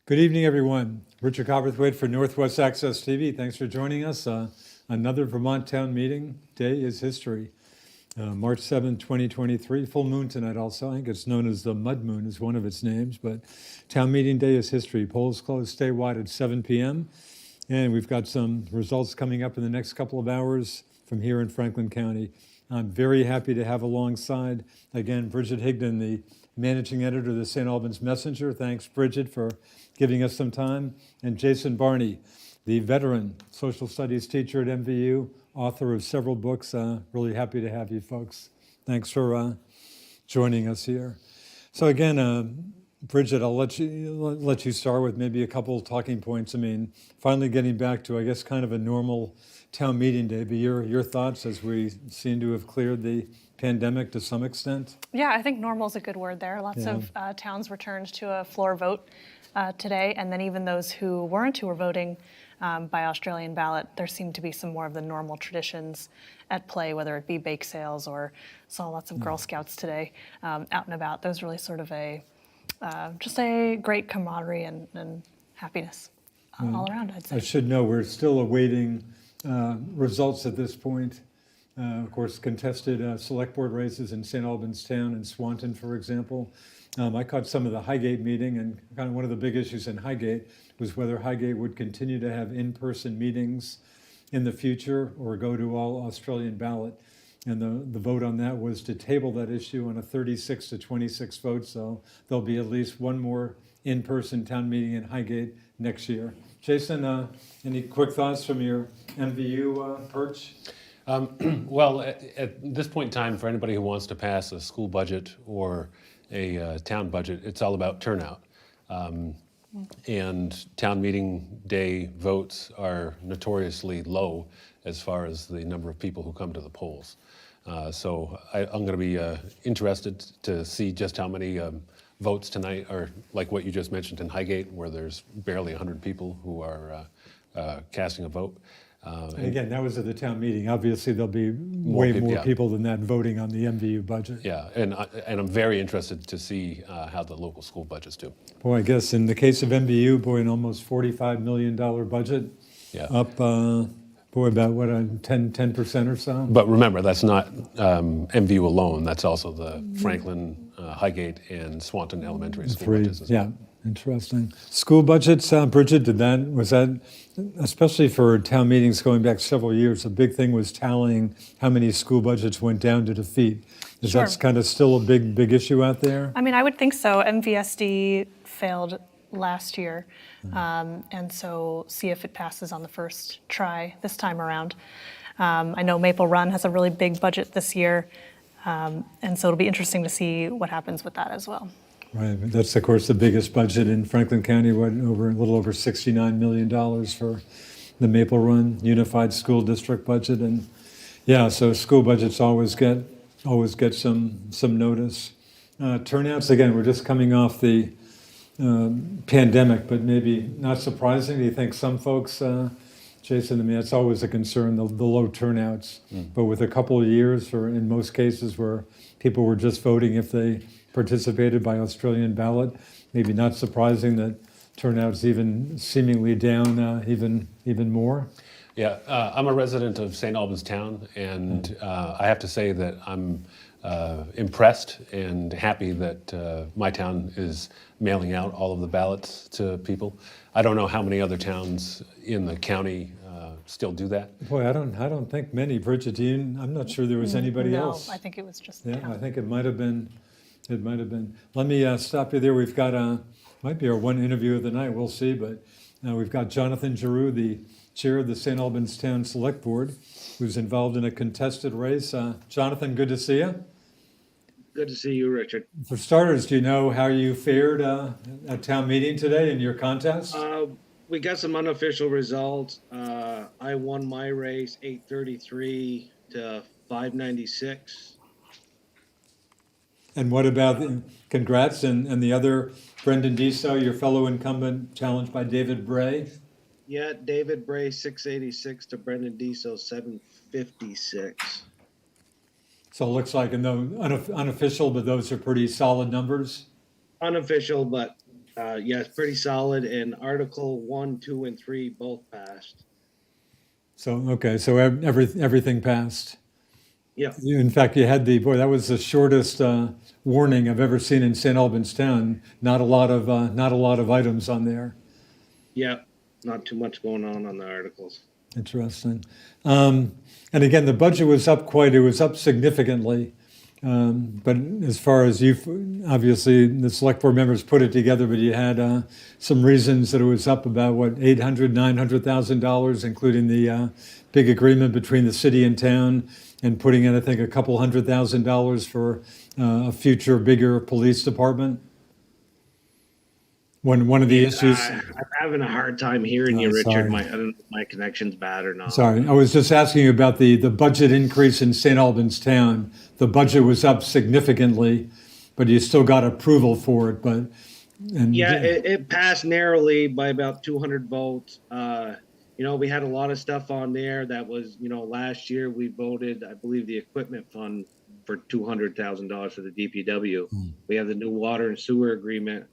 Good evening, everyone. Richard Cowperthwait for Northwest Access TV. Thanks for joining us. Another Vermont Town Meeting Day is history. March 7th, 2023. Full moon tonight also. I think it's known as the Mud Moon is one of its names, but Town Meeting Day is history. Polls close statewide at 7 p.m. And we've got some results coming up in the next couple of hours from here in Franklin County. I'm very happy to have alongside, again, Bridget Higdon, the managing editor of the St. Albans Messenger. Thanks, Bridget, for giving us some time. And Jason Barney, the veteran social studies teacher at MVU, author of several books. Really happy to have you folks. Thanks for joining us here. So again, Bridget, I'll let you start with maybe a couple of talking points. I mean, finally getting back to, I guess, kind of a normal town meeting day, but your thoughts as we seem to have cleared the pandemic to some extent? Yeah, I think normal is a good word there. Lots of towns returned to a floor vote today, and then even those who weren't, who were voting by Australian ballot, there seemed to be some more of the normal traditions at play, whether it be bake sales or saw lots of Girl Scouts today out and about. There was really sort of just a great camaraderie and happiness all around, I'd say. I should know we're still awaiting results at this point. Of course, contested select board races in St. Albans Town and Swanton, for example. I caught some of the Highgate meeting, and kind of one of the big issues in Highgate was whether Highgate would continue to have in-person meetings in the future or go to all Australian ballot. And the vote on that was to table that issue on a 36 to 26 vote, so there'll be at least one more in-person town meeting in Highgate next year. Jason, any quick thoughts from your MVU perch? Well, at this point in time, for anybody who wants to pass a school budget or a town budget, it's all about turnout. And town meeting day votes are notoriously low as far as the number of people who come to the polls. So I'm going to be interested to see just how many votes tonight are like what you just mentioned in Highgate, where there's barely 100 people who are casting a vote. And again, that was at the town meeting. Obviously, there'll be way more people than that voting on the MVU budget. Yeah, and I'm very interested to see how the local school budgets do. Boy, I guess in the case of MVU, boy, an almost $45 million budget, up, boy, about what, 10% or so? But remember, that's not MVU alone. That's also the Franklin, Highgate, and Swanton elementary school budgets as well. Interesting. School budgets, Bridget, was that, especially for town meetings going back several years, a big thing was tallying how many school budgets went down to defeat. Is that kind of still a big issue out there? I mean, I would think so. MVSD failed last year, and so see if it passes on the first try this time around. I know Maple Run has a really big budget this year, and so it'll be interesting to see what happens with that as well. Right, that's of course the biggest budget in Franklin County, a little over $69 million for the Maple Run Unified School District budget. And yeah, so school budgets always get some notice. Turnouts, again, we're just coming off the pandemic, but maybe not surprising. Do you think some folks, Jason, I mean, that's always a concern, the low turnouts. But with a couple of years, or in most cases where people were just voting if they participated by Australian ballot, maybe not surprising that turnout's even seemingly down even more. Yeah, I'm a resident of St. Albans Town, and I have to say that I'm impressed and happy that my town is mailing out all of the ballots to people. I don't know how many other towns in the county still do that. Boy, I don't think many. Bridget, I'm not sure there was anybody else. No, I think it was just the town. I think it might have been. Let me stop you there. We've got might be our one interview of the night. We'll see. But we've got Jonathan Giroux, the chair of the St. Albans Town Select Board, who's involved in a contested race. Jonathan, good to see you. Good to see you, Richard. For starters, do you know how you fared at town meeting today in your contest? We got some unofficial results. I won my race 833 to 596. And what about, congrats, and the other, Brendan Deso, your fellow incumbent, challenged by David Bray? Yeah, David Bray 686 to Brendan Deso 756. So it looks like, unofficial, but those are pretty solid numbers? Unofficial, but Yes, pretty solid, and Article 1, 2, and 3 both passed. So, okay, so everything passed. Yeah, In fact, you had boy, that was the shortest warning I've ever seen in St. Albans Town. Not a lot of items on there. yeah, not too much going on the articles. Interesting. And again, the budget was it was up significantly. But as far as obviously the select board members put it together, but you had some reasons that it was up about what, $900,000, including the big agreement between the city and town and putting in, I think, a couple $100,000 for a future bigger police department. One of the issues. I'm having a hard time hearing you, Richard. Sorry. I don't know if my connection's bad or not. Sorry, I was just asking you about the budget increase in St. Albans Town. The budget was up significantly, but you still got approval for it, Yeah, it passed narrowly by about 200 votes. We had a lot of stuff on there that was, last year we voted, I believe, the equipment fund for $200,000 for the DPW. We have the new water and sewer agreement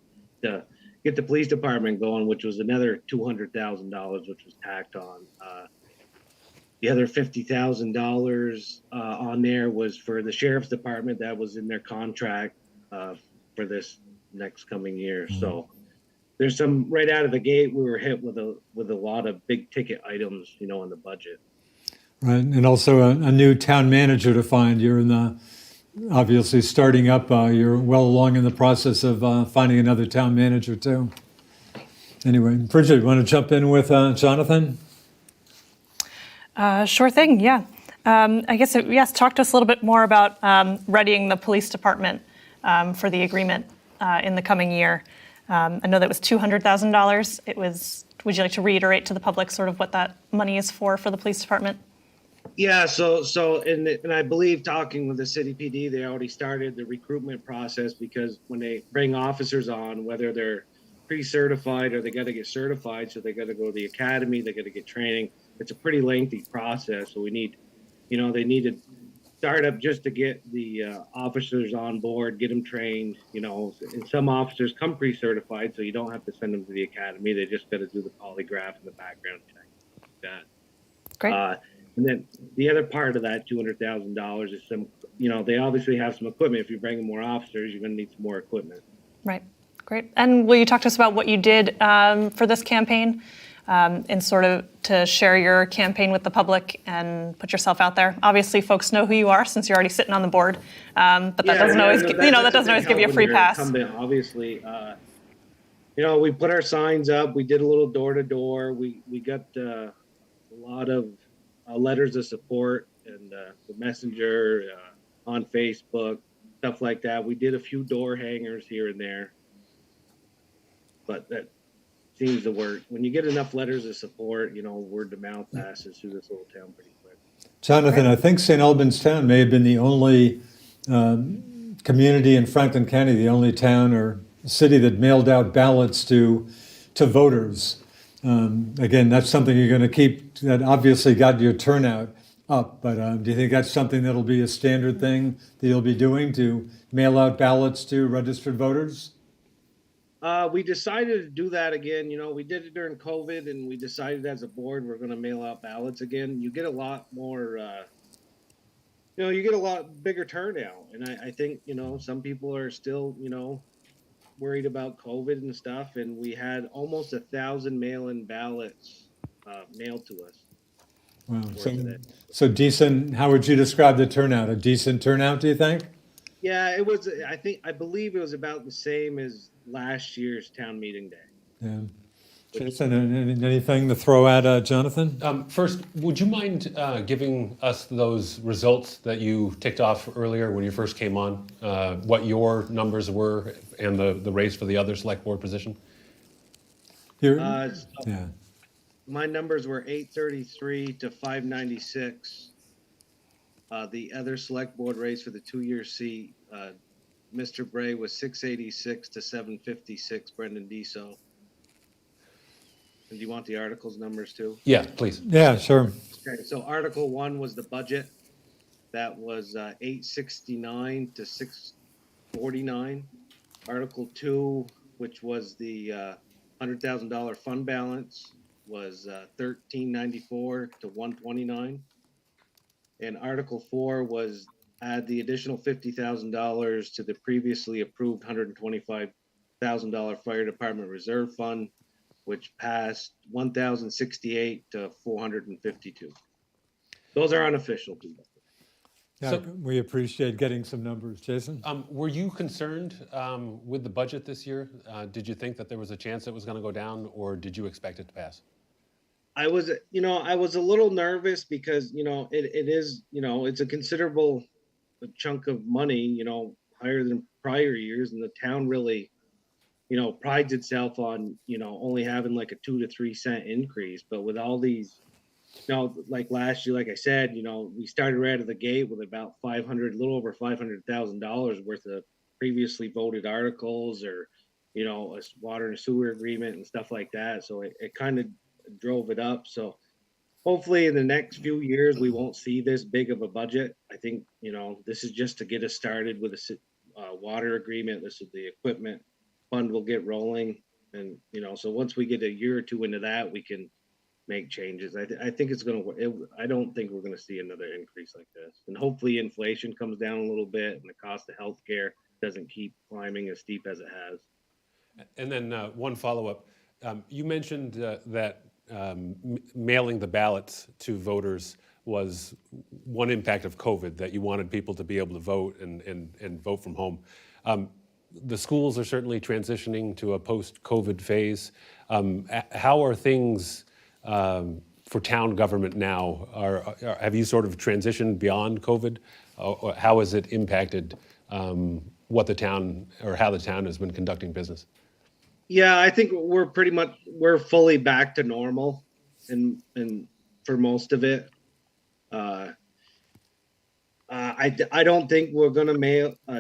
to get the police department going, which was another $200,000, which was tacked on. The other $50,000 on there was for the sheriff's department that was in their contract for this next coming year. So there's some right out of the gate. We were hit with a lot of big ticket items, in the budget. right, and also a new town manager to find. You're obviously starting up. You're well along in the process of finding another town manager too. Anyway, Bridget, you want to jump in with Jonathan? Sure thing, yeah. I guess, yes, talk to us a little bit more about readying the police department for the agreement in the coming year. I know that was $200,000. Would you like to reiterate to the public sort of what that money is for the police department? Yeah, and I believe talking with the city PD, they already started the recruitment process, because when they bring officers on, whether they're pre-certified or they got to get certified, so they got to go to the academy, they got to get training. It's a pretty lengthy process, so they need to start up just to get the officers on board, get them trained. And some officers come pre-certified, so you don't have to send them to the academy. They just got to do the polygraph and the background check, like that. Great. And then the other part of that $200,000 is some, they obviously have some equipment. If you're bringing more officers, you're going to need some more equipment. Right. Great. And will you talk to us about what you did for this campaign and sort of to share your campaign with the public and put yourself out there? Obviously, folks know who you are since you're already sitting on the board, but that doesn't always, that doesn't always give you a free pass. Obviously, we put our signs up. We did a little door to door. We got a lot of letters of support and the messenger on Facebook, stuff like that. We did a few door hangers here and there, but that seems to work. When you get enough letters of support, word of mouth passes through this little town pretty quick. Jonathan, I think St. Albans Town may have been the only community in Franklin County, the only town or city that mailed out ballots to voters. Again, that's something you're going to keep. That obviously got your turnout up, but do you think that's something that'll be a standard thing that you'll be doing, to mail out ballots to registered voters? We decided to do that again. We did it during COVID, and we decided as a board we're going to mail out ballots again. You get a lot more, you get a lot bigger turnout. And I think, some people are still, worried about COVID and stuff. And we had almost 1,000 mail-in ballots mailed to us. Wow. So decent. How would you describe the turnout? A decent turnout, do you think? Yeah, it was. I believe it was about the same as last year's town meeting day. Yeah. Jason, anything to throw at Jonathan? First, would you mind giving us those results that you ticked off earlier when you first came on, what your numbers were and the race for the other select board position? Yeah. My numbers were 833 to 596. The other select board race for the 2-year seat, Mr. Bray was 686 to 756, Brendan Deso. And do you want the articles numbers too? Yeah, please. Yeah, sure. Okay, so Article 1 was the budget. That was 869 to 649. Article 2 which was the $100,000 fund balance, was 1394 to 129. And Article 4 was add the additional $50,000 to the previously approved $125,000 fire department reserve fund, which passed 1,068 to 452. Those are unofficial people. Yeah, So- we appreciate getting some numbers. Jason? Were you concerned with the budget this year? Did you think that there was a chance it was going to go down, or did you expect it to pass? I was a little nervous because, it is, it's a considerable chunk of money, higher than prior years. And the town really, prides itself on, only having like a 2 to 3 cent increase. But with all these, like last year, like I said, we started right out of the gate with about a little over $500,000 worth of previously voted articles, or, a water and sewer agreement and stuff like that. So it kind of drove it up. So hopefully in the next few years, we won't see this big of a budget. I think, this is just to get us started with a water agreement. This is the equipment fund will get rolling. And, so once we get a year or two into that, we can make changes. I think it's going to, I don't think we're going to see another increase like this. And hopefully inflation comes down a little bit and the cost of healthcare doesn't keep climbing as steep as it has. And then one follow-up. You mentioned that mailing the ballots to voters was one impact of COVID, that you wanted people to be able to vote and vote from home. The schools are certainly transitioning to a post-COVID phase. How are things for town government now? Have you sort of transitioned beyond COVID? Or how has it impacted what the town, or how the town has been conducting business? Yeah, I think we're fully back to normal, and for most of it, I don't think we're gonna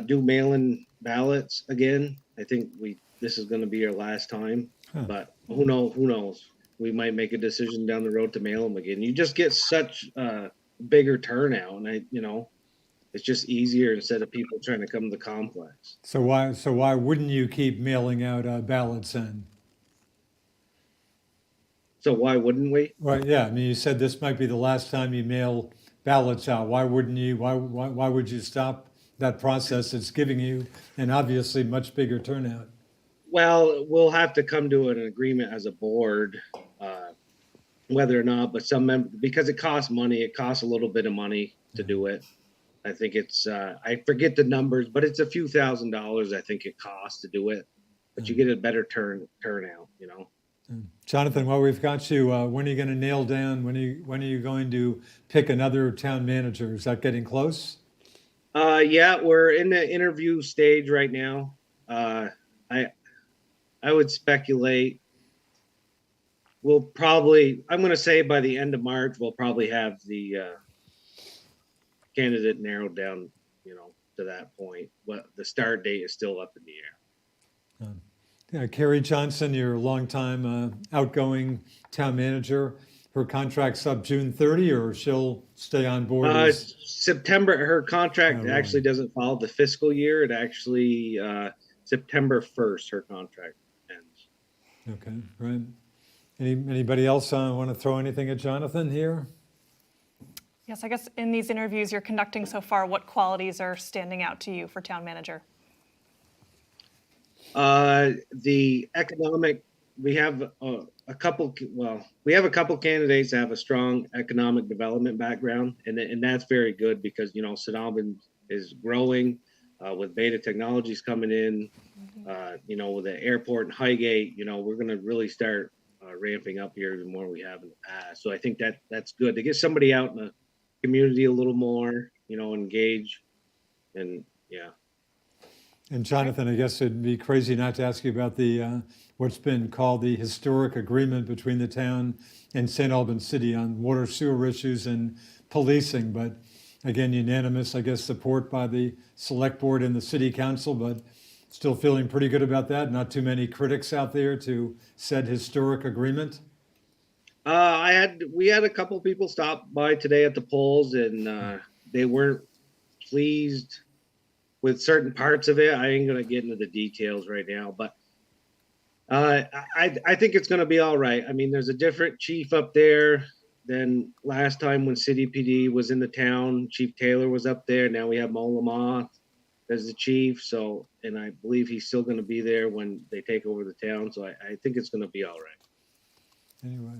do mail-in ballots again. I think this is gonna be our last time, but who knows? We might make a decision down the road to mail them again. You just get such a bigger turnout, and it's just easier instead of people trying to come to the complex. So why wouldn't you keep mailing out ballots then? So why wouldn't we? Right, yeah, I mean, you said this might be the last time you mail ballots out. Why wouldn't you, why would you stop that process? It's giving you an obviously much bigger turnout. Well, we'll have to come to an agreement as a board, whether or not, but because it costs money, it costs a little bit of money to do it. I think it's, I forget the numbers, but it's a few $1,000s I think it costs to do it, but you get a better turnout, Jonathan, while we've got you, when are you going to nail down, when are you going to pick another town manager? Is that getting close? Yeah, we're in the interview stage right now. I would speculate I'm going to say by the end of March, we'll probably have the candidate narrowed down, to that point. But the start date is still up in the air. Carrie Johnson, your longtime outgoing town manager, her contract's up June 30, or she'll stay on board? September, her contract right. actually doesn't follow the fiscal year. It actually, September 1st, her contract ends. Okay, right. Anybody else want to throw anything at Jonathan here? Yes, I guess in these interviews you're conducting so far, what qualities are standing out to you for town manager? The economic, we have a couple candidates that have a strong economic development background, and that's very good because, St. Albans is growing with Beta Technologies coming in, with the airport in Highgate, we're going to really start ramping up here even more than we have in the past. So I think that's good to get somebody out in the community a little more, engage, and yeah. And Jonathan, I guess it'd be crazy not to ask you about the what's been called the historic agreement between the town and St. Albans City on water sewer issues and policing. But again, unanimous, I guess, support by the select board and the city council, but still feeling pretty good about that. Not too many critics out there to said historic agreement. We had a couple people stop by today at the polls, and they weren't pleased with certain parts of it. I ain't gonna get into the details right now, but I think it's going to be all right. I mean, there's a different chief up there than last time when City PD was in the town. Chief Taylor was up there. Now we have Mo Lamont as the chief. So, and I believe he's still going to be there when they take over the town. So I think it's going to be all right. Anyway.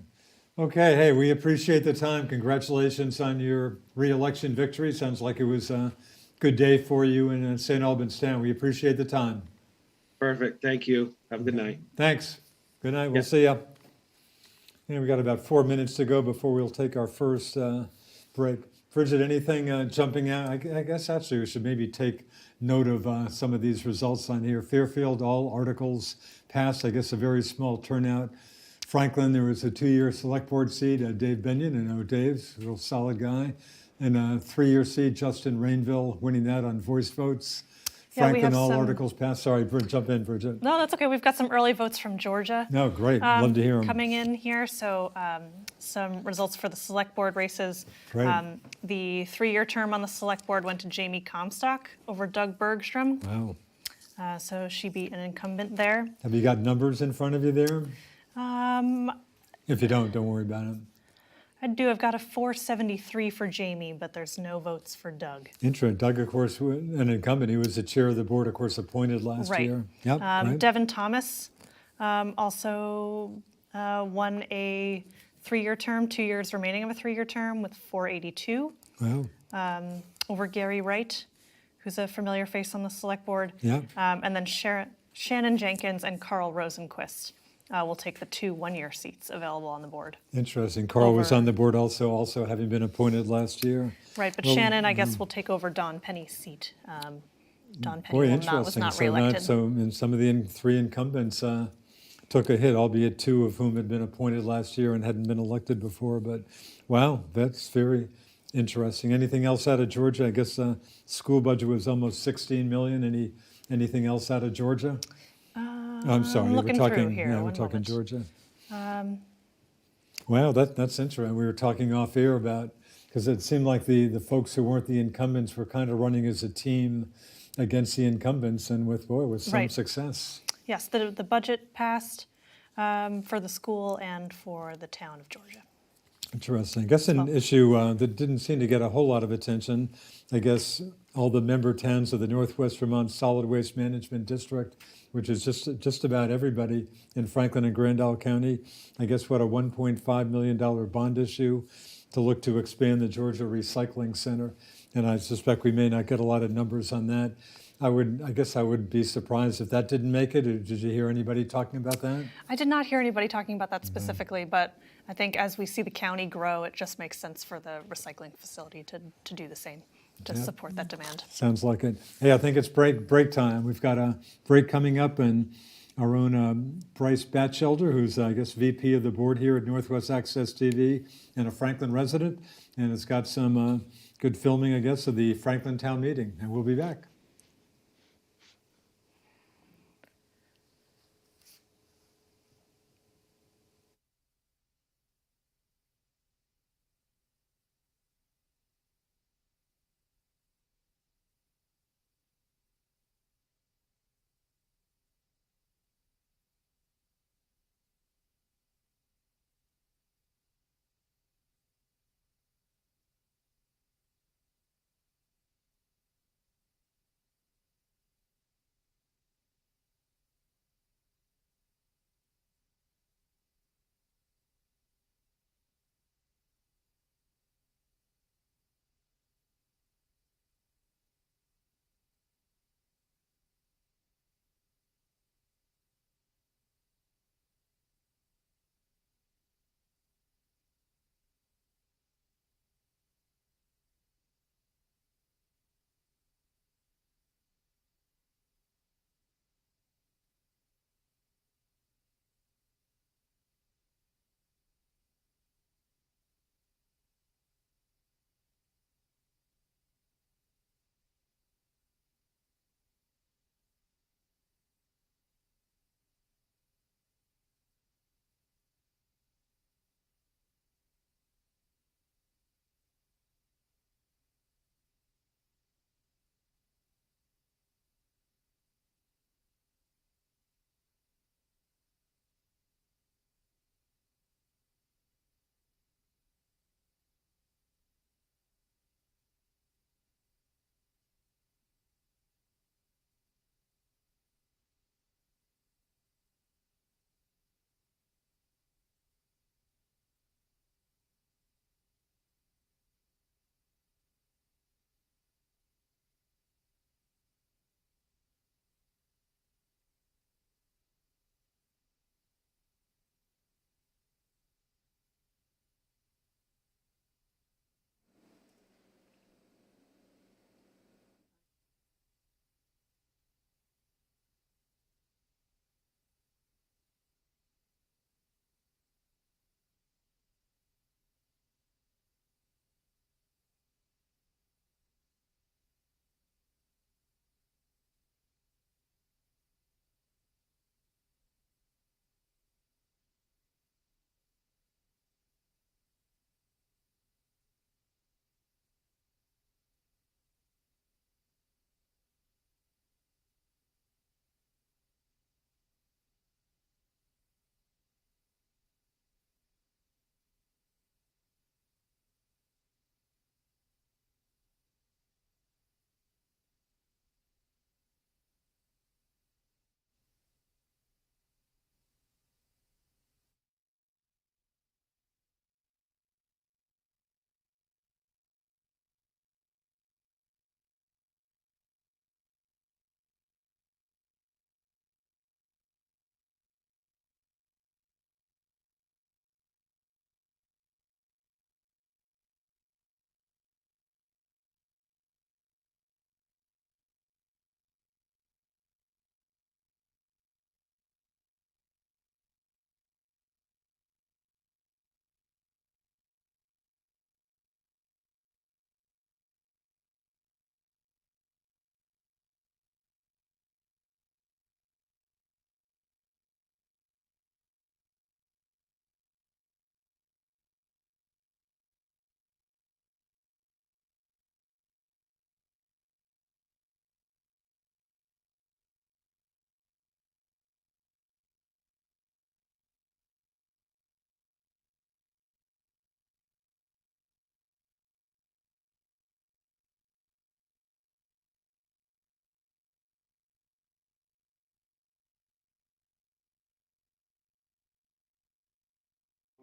Okay, hey, we appreciate the time. Congratulations on your re-election victory. Sounds like it was a good day for you in St. Albans Town. We appreciate the time. Perfect. Thank you. Have a good night. Thanks. Good night. We'll Yeah. see ya. And we got about 4 minutes to go before we'll take our first break. Bridget, anything jumping out? I guess actually we should maybe take note of some of these results on here. Fairfield, all articles passed. I guess a very small turnout. Franklin, there was a 2-year select board seat, Dave Benyon, and know Dave's a real solid guy. And a 3-year seat, Justin Rainville, winning that on voice votes. Yeah, we Franklin, have all some- articles passed. Sorry, jump in, Bridget. No, that's okay. We've got some early votes from Georgia. No, great. Love to hear them. Coming in here. So some results for the select board races. Great. The 3-year term on the select board went to Jamie Comstock over Doug Bergstrom. Wow. So she beat an incumbent there. Have you got numbers in front of you there? Um, If you don't worry about it. I've got a 473 for Jamie, but there's no votes for Doug. Interesting. Doug, of course, an incumbent. He was the chair of the board, of course, appointed last Right. year. Yep. Right. Devin Thomas also won a 3-year term, 2 years remaining of a 3-year term with 482 Wow. over Gary Wright, who's a familiar face on the select board. Yeah. And then Shannon Jenkins and Carl Rosenquist will take the 2 1-year seats available on the board. Interesting. Carl was Over- on the board also having been appointed last year. Right, but Well, Shannon, I guess, will take over Don Penny's seat. Don Penny Boy, was interesting. not So reelected. and some of the 3 incumbents took a hit, albeit 2 of whom had been appointed last year and hadn't been elected before. But wow, that's very interesting. Anything else out of Georgia? I guess school budget was almost 16 million. Anything else out of Georgia? I'm sorry, I'm looking we're talking. through here. Yeah, we're One talking moment. Georgia. Wow, that's interesting. We were talking off air about because it seemed like the folks who weren't the incumbents were kind of running as a team against the incumbents, and with some Right. success. Yes, the budget passed for the school and for the town of Georgia. Interesting. I guess an issue that didn't seem to get a whole lot of attention. I guess all the member towns of the Northwest Vermont Solid Waste Management District, which is just about everybody in Franklin and Grand Isle County. I guess what a $1.5 million bond issue to look to expand the Georgia Recycling Center, and I suspect we may not get a lot of numbers on that. I guess I would be surprised if that didn't make it. Or did you hear anybody talking about that? I did not hear anybody talking about that specifically, but I think as we see the county grow, it just makes sense for the recycling facility to do the same, to Yep. support that demand. Sounds like it. Hey, I think it's break time. We've got a break coming up, and our own Bryce Batchelder, who's I guess VP of the board here at Northwest Access TV and a Franklin resident, and it's got some good filming, I guess, of the Franklin Town meeting, and we'll be back.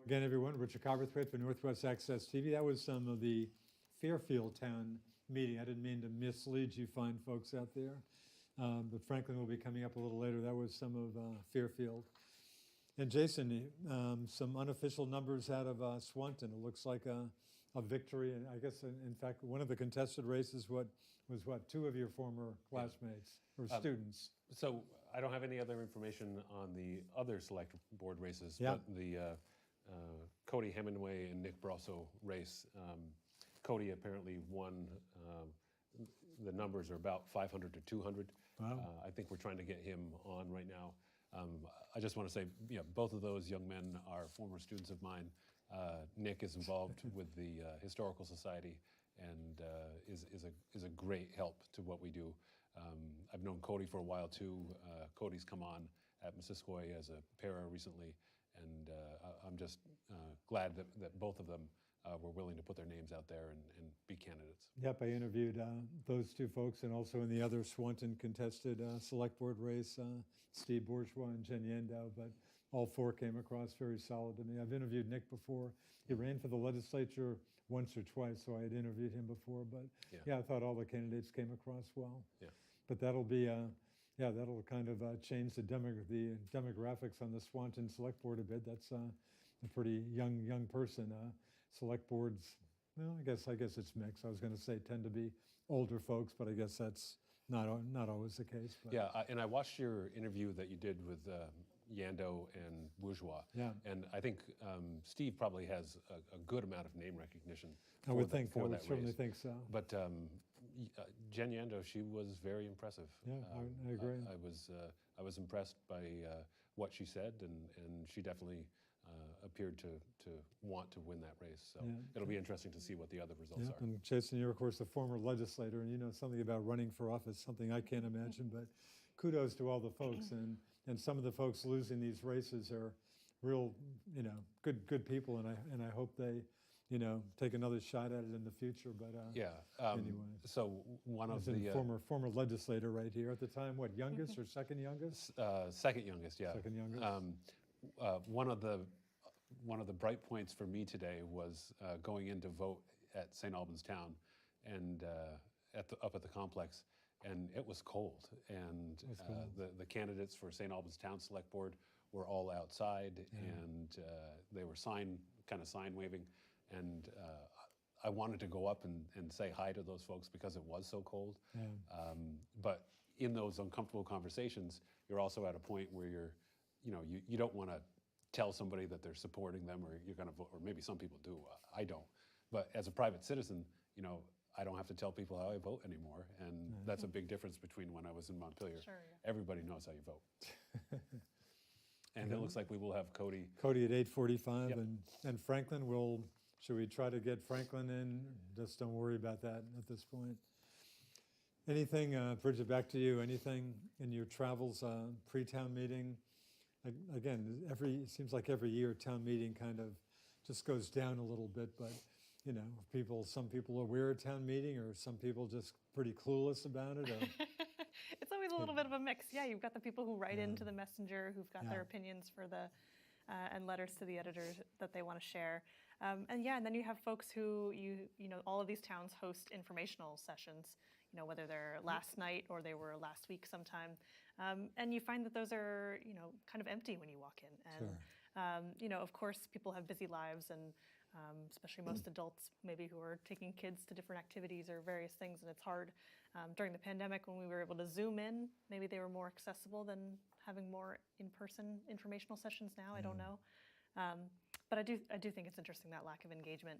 Again, everyone, Richard Cowperthwait for Northwest Access TV. That was some of the Fairfield Town meeting. I didn't mean to mislead you fine folks out there, but Franklin will be coming up a little later. That was some of Fairfield. And Jason, some unofficial numbers out of Swanton. It looks like a victory, and I guess, in fact, one of the contested races was two of your former classmates or students. So I don't have any other information on the other select board races, Yeah. but the Cody Hemingway and Nick Brosso race, Cody apparently won. The numbers are about 500 to 200. Wow. I think we're trying to get him on right now. I just want to say, both of those young men are former students of mine. Nick is involved with the Historical Society and is a great help to what we do. I've known Cody for a while too. Cody's come on at Missisquoi as a para recently, and I'm just glad that both of them were willing to put their names out there and be candidates. Yep, I interviewed those two folks, and also in the other Swanton contested select board race, Steve Bourgeois and Jen Yandau, but all four came across very solid to me. I've interviewed Nick before. He ran for the legislature once or twice, so I had interviewed him before, but I thought all the candidates came across well. Yeah. But that'll be, that'll kind of change the demographics on the Swanton Select Board a bit. That's a pretty young person. Select boards, well, I guess it's mixed. I was going to say tend to be older folks, but I guess that's not always the case. But. Yeah, and I watched your interview that you did with Yando and Bourgeois. Yeah. And I think Steve probably has a good amount of name recognition. I would certainly race. think so. But Jen Yando, she was very impressive. Yeah, I agree. I was impressed by what she said, and she definitely appeared to want to win that race. So it'll be interesting to see what the other results are. And Jason, you're of course a former legislator, and you know something about running for office, something I can't imagine. But kudos to all the folks, and some of the folks losing these races are real, good people, and I hope they, take another shot at it in the future. But anyway. So one of As the in former legislator right here at the time, what, youngest or second youngest? second youngest, yeah. Second youngest. One of the bright points for me today was going in to vote at St. Albans Town and up at the complex, and it was cold. And the candidates for St. Albans Town Select Board were all outside, and they were sign waving, and I wanted to go up and say hi to those folks because it was so cold. But in those uncomfortable conversations, you're also at a point where you don't want to tell somebody that they're supporting them or you're going to vote, or maybe some people do. I don't. But as a private citizen, I don't have to tell people how I vote anymore, and that's a big difference between when I was in Montpelier. Sure, yeah. Everybody knows how you vote. And it looks like we will have Cody. Cody at 8:45, Yep. and Franklin should we try to get Franklin in? Just don't worry about that at this point. Anything, Bridget, back to you, anything in your travels, pre-town meeting? Again, it seems like every year town meeting kind of just goes down a little bit, but some people are aware of town meeting, or some people just pretty clueless about it. Or, It's always a little bit of a mix. Yeah, you've got the people who write into the messenger, who've got Yeah. their opinions for the and letters to the editors that they want to share. And then you have folks who all of these towns host informational sessions. Whether they're last night or they were last week sometime, and you find that those are kind of empty when you walk in. And of course, people have busy lives, and especially most adults maybe who are taking kids to different activities or various things, and it's hard. During the pandemic, when we were able to Zoom in, maybe they were more accessible than having more in-person informational sessions now. I don't know, but I do think it's interesting that lack of engagement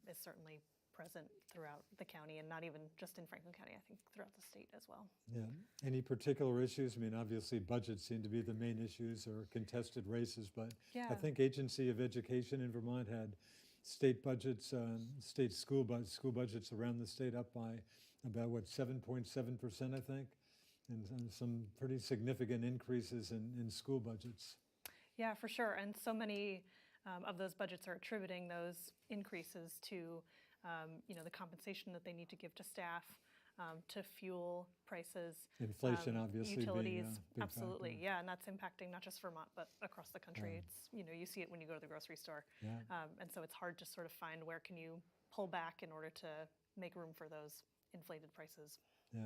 is certainly present throughout the county, and not even just in Franklin County, I think throughout the state as well. yeah. Any particular issues? I mean, obviously budgets seem to be the main issues, or contested races, but Yeah. I think Agency of Education in Vermont had state budgets, state school budgets around the state up by about 7.7%, I think, and some pretty significant increases in school budgets. Yeah, for sure. And so many of those budgets are attributing those increases to the compensation that they need to give to staff, to fuel prices. Inflation obviously being a utilities, big absolutely, factor. yeah, and that's impacting not just Vermont but across the country. Yeah. It's, you see it when you go to the grocery store, Yeah. and so it's hard to sort of find where can you pull back in order to make room for those inflated prices. Yeah.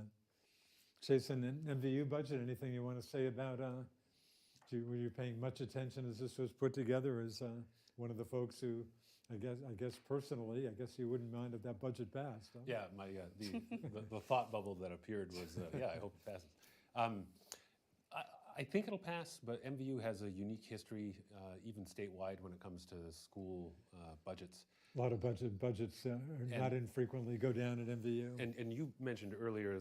Jason, an MVU budget, anything you want to say about, were you paying much attention as this was put together as one of the folks who, I guess personally, I guess you wouldn't mind if that budget passed? Huh? Yeah, the thought bubble that appeared was, yeah, I hope it passes. I think it'll pass, but MVU has a unique history, even statewide, when it comes to school budgets. A lot of budgets not infrequently go down at MVU. And you mentioned earlier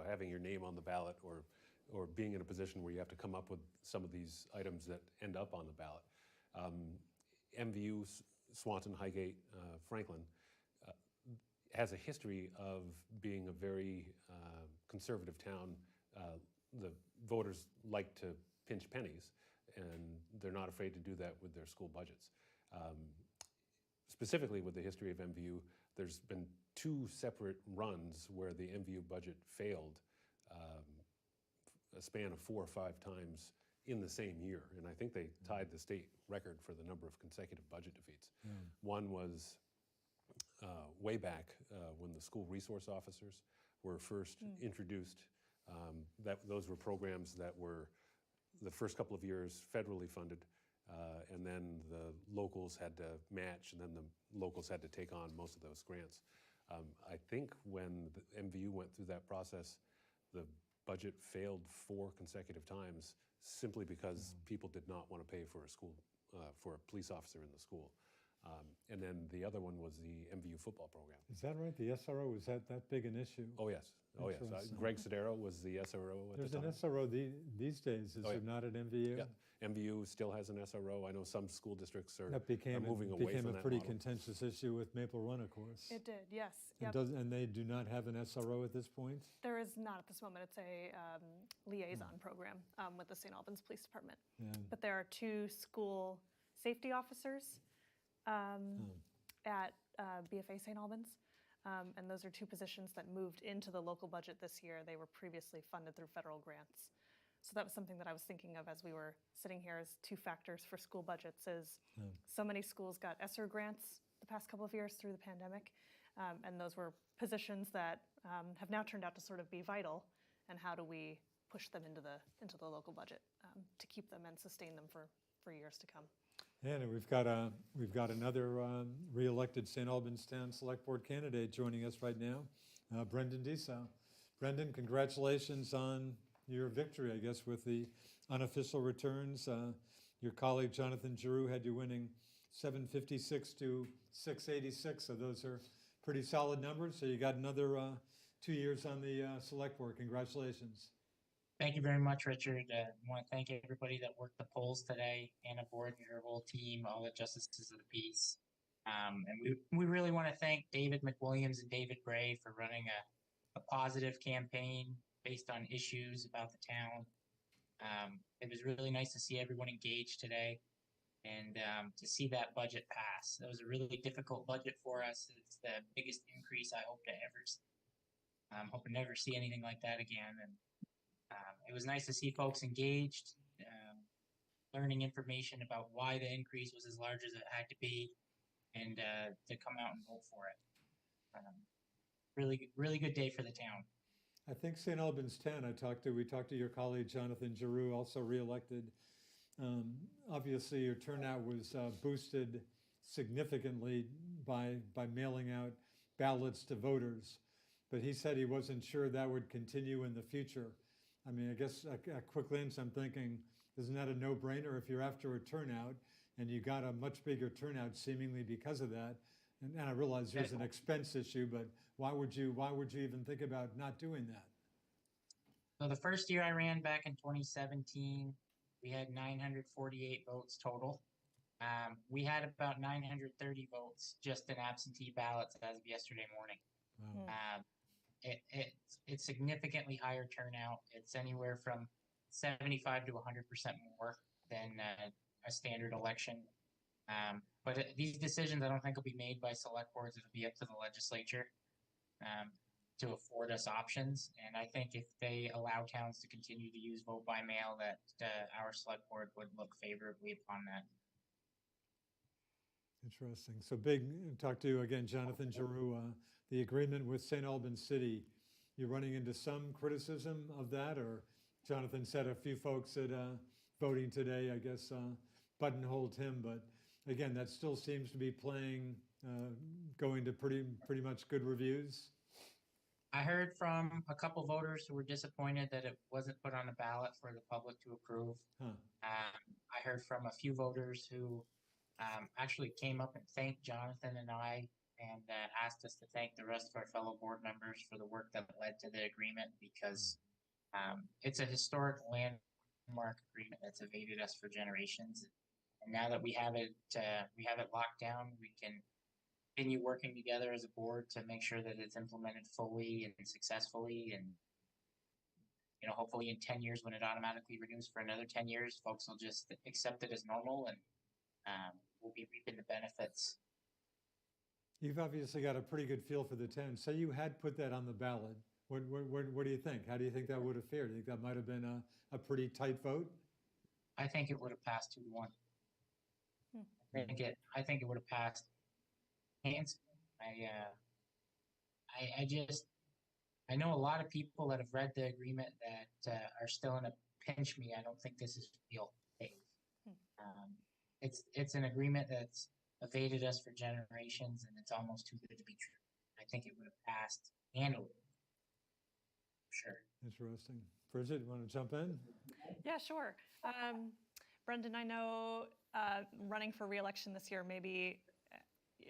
having your name on the ballot or being in a position where you have to come up with some of these items that end up on the ballot. MVU, Swanton, Highgate, Franklin has a history of being a very conservative town. The voters like to pinch pennies, and they're not afraid to do that with their school budgets. Specifically with the history of MVU, there's been 2 separate runs where the MVU budget failed a span of 4 or 5 times in the same year. And I think they tied the state record for the number of consecutive budget defeats. One was way back when the school resource officers were first introduced. Those were programs that were the first couple of years federally funded, and then the locals had to match, and then the locals had to take on most of those grants. I think when the MVU went through that process, the budget failed 4 consecutive times simply because people did not want to pay for a police officer in the school. And then the other one was the MVU football program. Is that right? The SRO, was that big an issue? Oh, yes. Oh, yes. Greg Sodero was the SRO at There's the time. an SRO these days, is there not at MVU? Yeah, MVU still has an SRO. I know some school districts are That became moving away from a that pretty model. contentious issue with Maple Run, of course. It did, yes. And, Yep. and they do not have an SRO at this point? There is not at this moment. It's a liaison program with the St. Albans Police Department. Yeah. But there are 2 school safety officers at BFA St. Albans. And those are 2 positions that moved into the local budget this year. They were previously funded through federal grants. So that was something that I was thinking of as we were sitting here as 2 factors for school budgets is so many schools got ESSER grants the past couple of years through the pandemic. And those were positions that have now turned out to sort of be vital. And how do we push them into the local budget to keep them and sustain them for years to come? And we've got another re-elected St. Albans Town Select Board candidate joining us right now, Brendan Desaw. Brendan, congratulations on your victory, I guess, with the unofficial returns. Your colleague Jonathan Giroux had you winning 756 to 686, so those are pretty solid numbers. So you got another 2 years on the Select Board. Congratulations. Thank you very much, Richard. I want to thank everybody that worked the polls today, Anna Board, your whole team, all the justices of the peace. And we really want to thank David McWilliams and David Bray for running a positive campaign based on issues about the town. It was really nice to see everyone engaged today and to see that budget pass. That was a really difficult budget for us. It's the biggest increase I hope to ever see. I'm hoping to never see anything like that again. And it was nice to see folks engaged, learning information about why the increase was as large as it had to be, and to come out and vote for it. Really good day for the town. I think St. Albans Town, we talked to your colleague Jonathan Giroux, also reelected. Obviously, your turnout was boosted significantly by mailing out ballots to voters, but he said he wasn't sure that would continue in the future. I mean, I guess at quick glance, I'm thinking, isn't that a no-brainer if you're after a turnout and you got a much bigger turnout seemingly because of that? And I realize there's an expense issue, but why would you even think about not doing that? So the first year I ran back in 2017, we had 948 votes total. We had about 930 votes just in absentee ballots as of yesterday morning. Wow. It's significantly higher turnout. It's anywhere from 75 to 100% more than a standard election. But these decisions I don't think will be made by select boards. It'll be up to the legislature. to afford us options. And I think if they allow towns to continue to use vote by mail, that our select board would look favorably upon that. Interesting. So talk to you again, Jonathan Giroux, the agreement with St. Albans City. You're running into some criticism of that, or Jonathan said a few folks at voting today, I guess, buttonholed him, but again, that still seems to be playing, going to pretty much good reviews. I heard from a couple voters who were disappointed that it wasn't put on a ballot for the public to approve. Huh. I heard from a few voters who actually came up and thanked Jonathan and I, and asked us to thank the rest of our fellow board members for the work that led to the agreement, because it's a historic landmark agreement that's evaded us for generations. And now that we have it locked down, we can continue working together as a board to make sure that it's implemented fully and successfully. And, you know, hopefully in 10 years, when it automatically renews for another 10 years, folks will just accept it as normal, and we'll be reaping the benefits. You've obviously got a pretty good feel for the town. Say you had put that on the ballot. What do you think? How do you think that would have fared? Do you think that might have been a pretty tight vote? I think it would have passed 2-1. I think it would have passed hands. I know a lot of people that have read the agreement that are still in a pinch me. I don't think this is real. It's an agreement that's evaded us for generations, and it's almost too good to be true. I think it would have passed handily. Sure. Interesting. Bridget, you want to jump in? Yeah, sure. Brendan, I know running for re-election this year, maybe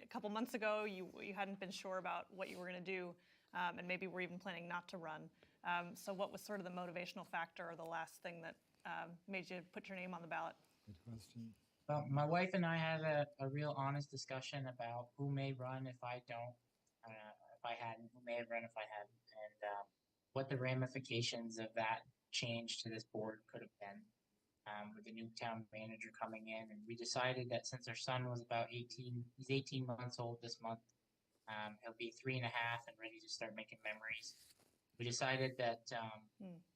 a couple months ago, you hadn't been sure about what you were going to do, and maybe were even planning not to run. So what was sort of the motivational factor, or the last thing that made you put your name on the ballot? Good question. Well, my wife and I had a real honest discussion about who may run if I don't, if I hadn't, who may have run if I hadn't, and what the ramifications of that change to this board could have been. With the new town manager coming in, and we decided that since our son was about 18, he's 18 months old this month, he'll be 3.5 and ready to start making memories. We decided that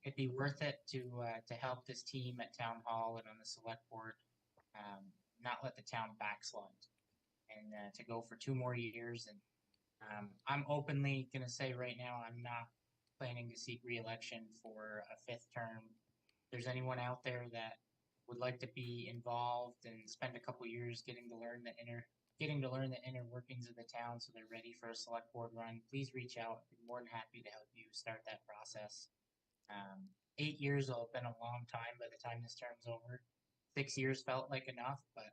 it'd be worth it to help this team at town hall and on the select board, not let the town backslide, and to go for 2 more years. And I'm openly going to say right now, I'm not planning to seek re-election for a 5th term. If there's anyone out there that would like to be involved and spend a couple years getting to learn the inner workings of the town, so they're ready for a select board run, please reach out. I'd be more than happy to help you start that process. 8 years will have been a long time by the time this term's over. 6 years felt like enough, but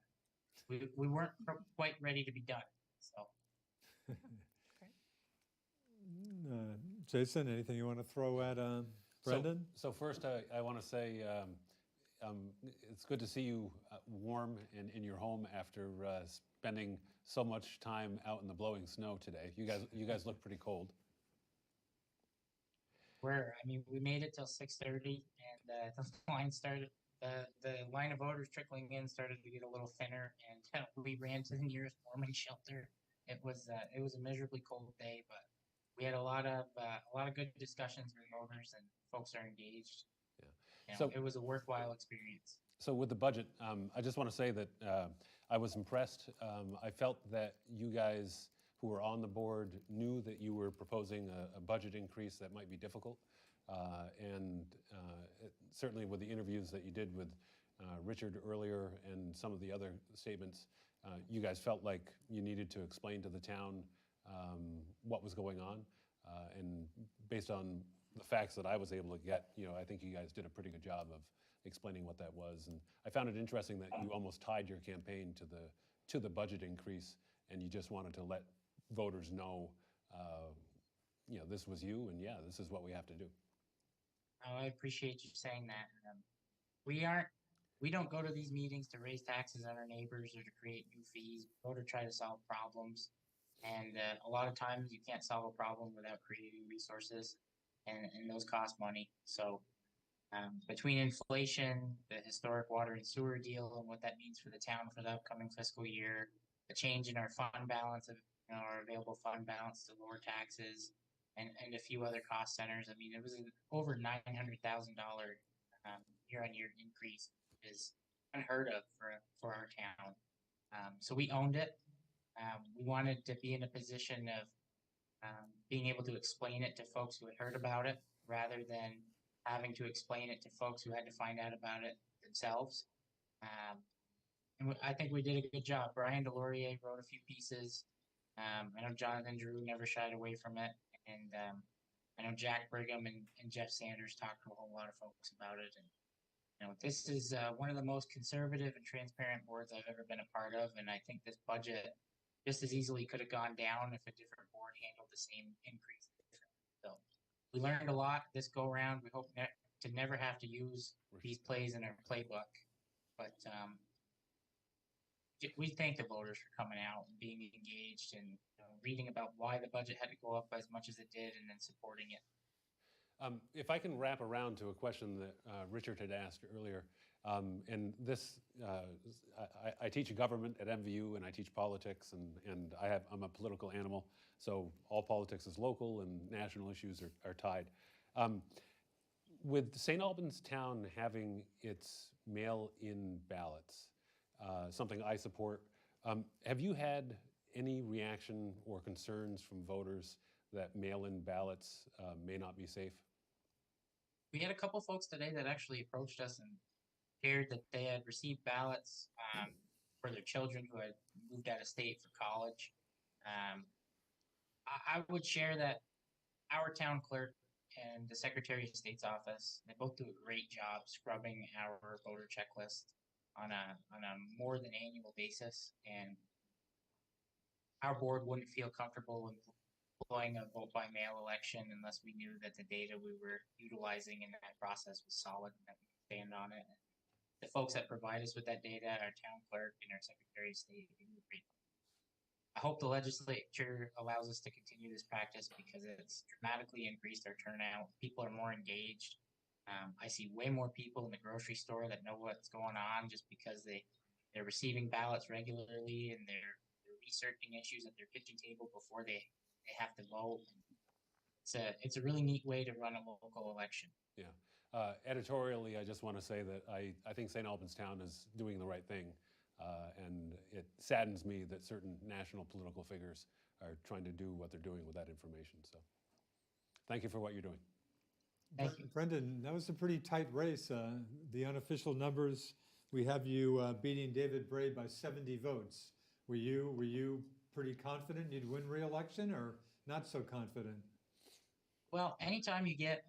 we weren't quite ready to be done. So. Jason, anything you want to throw at Brendan? So first, I want to say it's good to see you warm and in your home after spending so much time out in the blowing snow today. You guys look pretty cold. We made it till 6:30, and the line started. The line of voters trickling in started to get a little thinner, and we ran to the nearest warming shelter. It was a miserably cold day, but we had a lot of good discussions with voters, and folks are engaged. Yeah. So it was a worthwhile experience. So with the budget, I just want to say that I was impressed. I felt that you guys who were on the board knew that you were proposing a budget increase that might be difficult. Certainly with the interviews that you did with Richard earlier and some of the other statements, you guys felt like you needed to explain to the town what was going on. And based on the facts that I was able to get, I think you guys did a pretty good job of explaining what that was. And I found it interesting that you almost tied your campaign to the budget increase, and you just wanted to let voters know, this was you, and this is what we have to do. Oh, I appreciate you saying that. We don't go to these meetings to raise taxes on our neighbors or to create new fees. We go to try to solve problems. And a lot of times you can't solve a problem without creating resources, and those cost money. So between inflation, the historic water and sewer deal, and what that means for the town for the upcoming fiscal year, the change in our fund balance, our available fund balance to lower taxes, and a few other cost centers. I mean, it was an over $900,000 year-on-year increase, which is unheard of for our town. So we owned it. We wanted to be in a position of being able to explain it to folks who had heard about it, rather than having to explain it to folks who had to find out about it themselves. I think we did a good job. Brian Delorier wrote a few pieces. I know Jonathan Drew never shied away from it, and I know Jack Brigham and Jeff Sanders talked to a whole lot of folks about it. And this is one of the most conservative and transparent boards I've ever been a part of, and I think this budget just as easily could have gone down if a different board handled the same increase. So we learned a lot this go around. We hope to never have to use these plays in our playbook, but we thank the voters for coming out and being engaged and reading about why the budget had to go up as much as it did, and then supporting it. If I can wrap around to a question that Richard had asked earlier, and this, I teach government at MVU, and I teach politics, and I'm a political animal, so all politics is local and national issues are tied. With St. Albans Town having its mail-in ballots, something I support, have you had any reaction or concerns from voters that mail-in ballots may not be safe? We had a couple folks today that actually approached us and shared that they had received ballots for their children who had moved out of state for college. I would share that our town clerk and the Secretary of State's office, they both do a great job scrubbing our voter checklist on a more than annual basis, and our board wouldn't feel comfortable employing a vote by mail election unless we knew that the data we were utilizing in that process was solid and that we could stand on it. The folks that provide us with that data, our town clerk and our Secretary of State, they do a great job. I hope the legislature allows us to continue this practice because it's dramatically increased our turnout. People are more engaged. I see way more people in the grocery store that know what's going on just because they're receiving ballots regularly, and they're researching issues at their kitchen table before they have to vote. It's a really neat way to run a local election. Yeah. Editorially, I just want to say that I think St. Albans Town is doing the right thing, and it saddens me that certain national political figures are trying to do what they're doing with that information. So thank you for what you're doing. Thank you. Brendan, that was a pretty tight race. The unofficial numbers, we have you beating David Bray by 70 votes. Were you pretty confident you'd win re-election, or not so confident? Well, anytime you get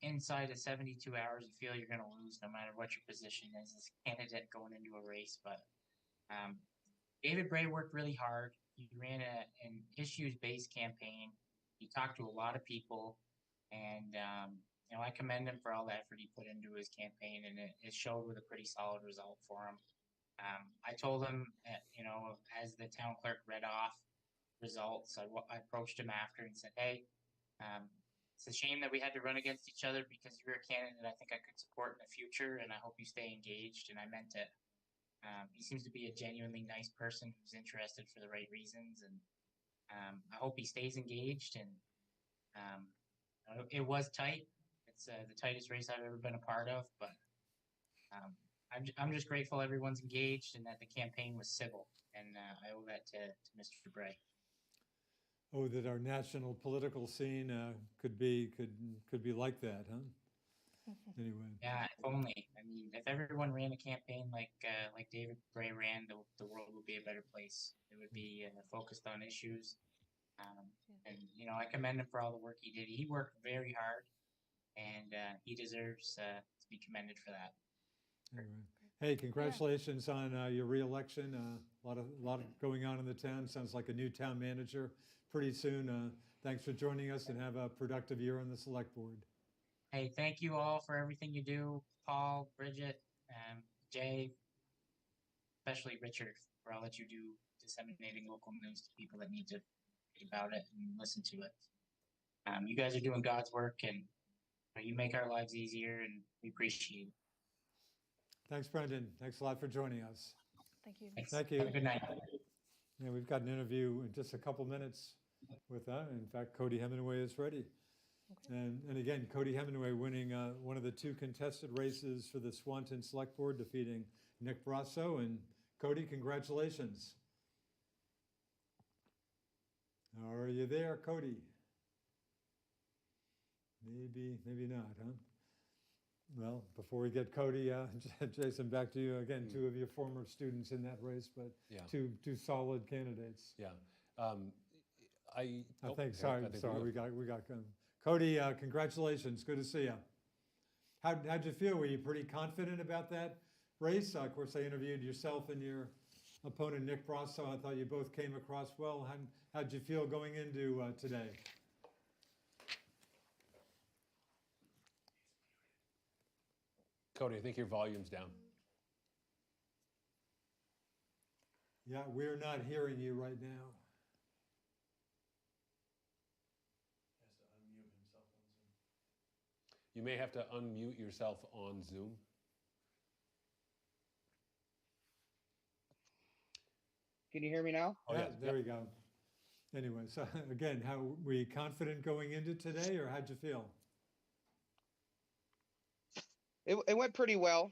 inside of 72 hours, you feel you're going to lose no matter what your position is as a candidate going into a race. But David Bray worked really hard. He ran an issues-based campaign. He talked to a lot of people, and I commend him for all the effort he put into his campaign, and it showed with a pretty solid result for him. I told him, as the town clerk read off results, I approached him after and said, hey, it's a shame that we had to run against each other because you're a candidate I think I could support in the future, and I hope you stay engaged, and I meant it. He seems to be a genuinely nice person who's interested for the right reasons, and I hope he stays engaged. And it was tight. It's the tightest race I've ever been a part of, but I'm just grateful everyone's engaged and that the campaign was civil, and I owe that to Mr. Bray. Oh, that our national political scene could be like that, huh? Anyway. Yeah, if only. I mean, if everyone ran a campaign like David Bray ran, the world would be a better place. It would be focused on issues. And I commend him for all the work he did. He worked very hard, and he deserves to be commended for that. Anyway. Hey, congratulations on your re-election. A lot going on in the town. Sounds like a new town manager pretty soon. Thanks for joining us, and have a productive year on the select board. Hey, thank you all for everything you do, Paul, Bridget, Jay, especially Richard, for all that you do disseminating local news to people that need to read about it and listen to it. You guys are doing God's work, and you make our lives easier, and we appreciate it. Thanks, Brendan. Thanks a lot for joining us. Thank you. Thanks. Thank you. Have a good night. Yeah, we've got an interview in just a couple minutes with that. In fact, Cody Hemingway is ready. And again, Cody Hemingway winning one of the two contested races for the Swanton Select Board, defeating Nick Brasso. And Cody, congratulations. Are you there, Cody? Maybe not, huh? Well, before we get Cody, Jason, back to you again. Two of your former students in that race, but Yeah. two solid candidates. Yeah. I think. I Sorry, think we got Cody. Congratulations. Good to see you. How'd you feel? Were you pretty confident about that race? Of course, I interviewed yourself and your opponent Nick Brasso. I thought you both came across well. How'd you feel going into today? Cody, I think your volume's down. Yeah, we're not hearing you right now. Has to unmute himself on Zoom. You may have to unmute yourself on Zoom. Can you hear me now? Oh, Yeah, yeah. there we go. Anyway, so again, were you confident going into today, or how'd you feel? It went pretty well.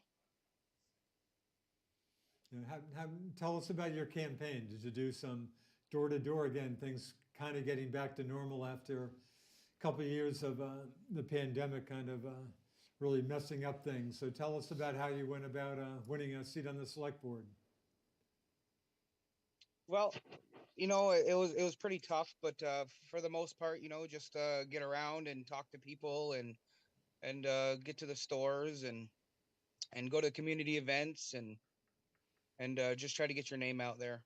Tell us about your campaign. Did you do some door-to-door again, things kind of getting back to normal after a couple of years of the pandemic kind of really messing up things? So tell us about how you went about winning a seat on the select board. Well, it was pretty tough, but for the most part, just get around and talk to people and get to the stores and go to community events and just try to get your name out there.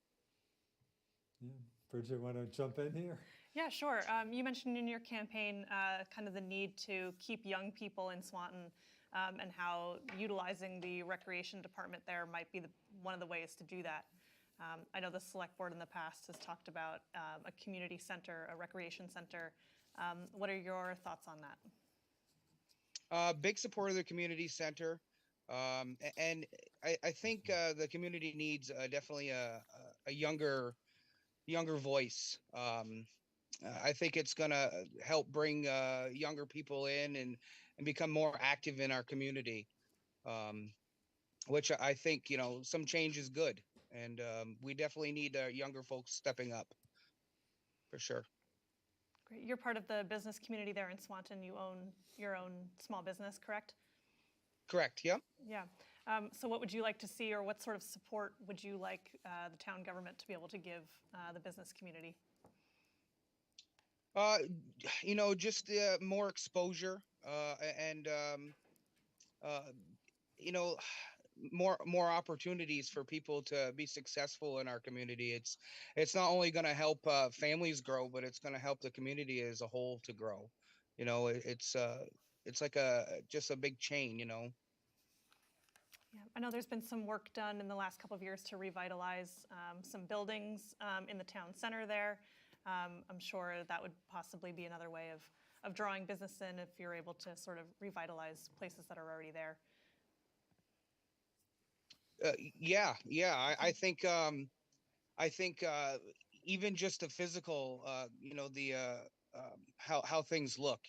Yeah, Bridget, want to jump in here? Yeah, sure. You mentioned in your campaign kind of the need to keep young people in Swanton and how utilizing the recreation department there might be one of the ways to do that. I know the select board in the past has talked about a community center, a recreation center. What are your thoughts on that? Big support of the community center. And I think the community needs definitely a younger voice. I think it's going to help bring younger people in and become more active in our community, which I think, some change is good. And we definitely need younger folks stepping up for sure. Great. You're part of the business community there in Swanton. You own your own small business, correct? Correct. Yep. Yeah. So what would you like to see, or what sort of support would you like the town government to be able to give the business community? Just more exposure and more opportunities for people to be successful in our community. It's not only going to help families grow, but it's going to help the community as a whole to grow. It's like just a big chain. Yeah, I know there's been some work done in the last couple of years to revitalize some buildings in the town center there. I'm sure that would possibly be another way of drawing business in if you're able to sort of revitalize places that are already there. Yeah. I think even just the physical, how things look,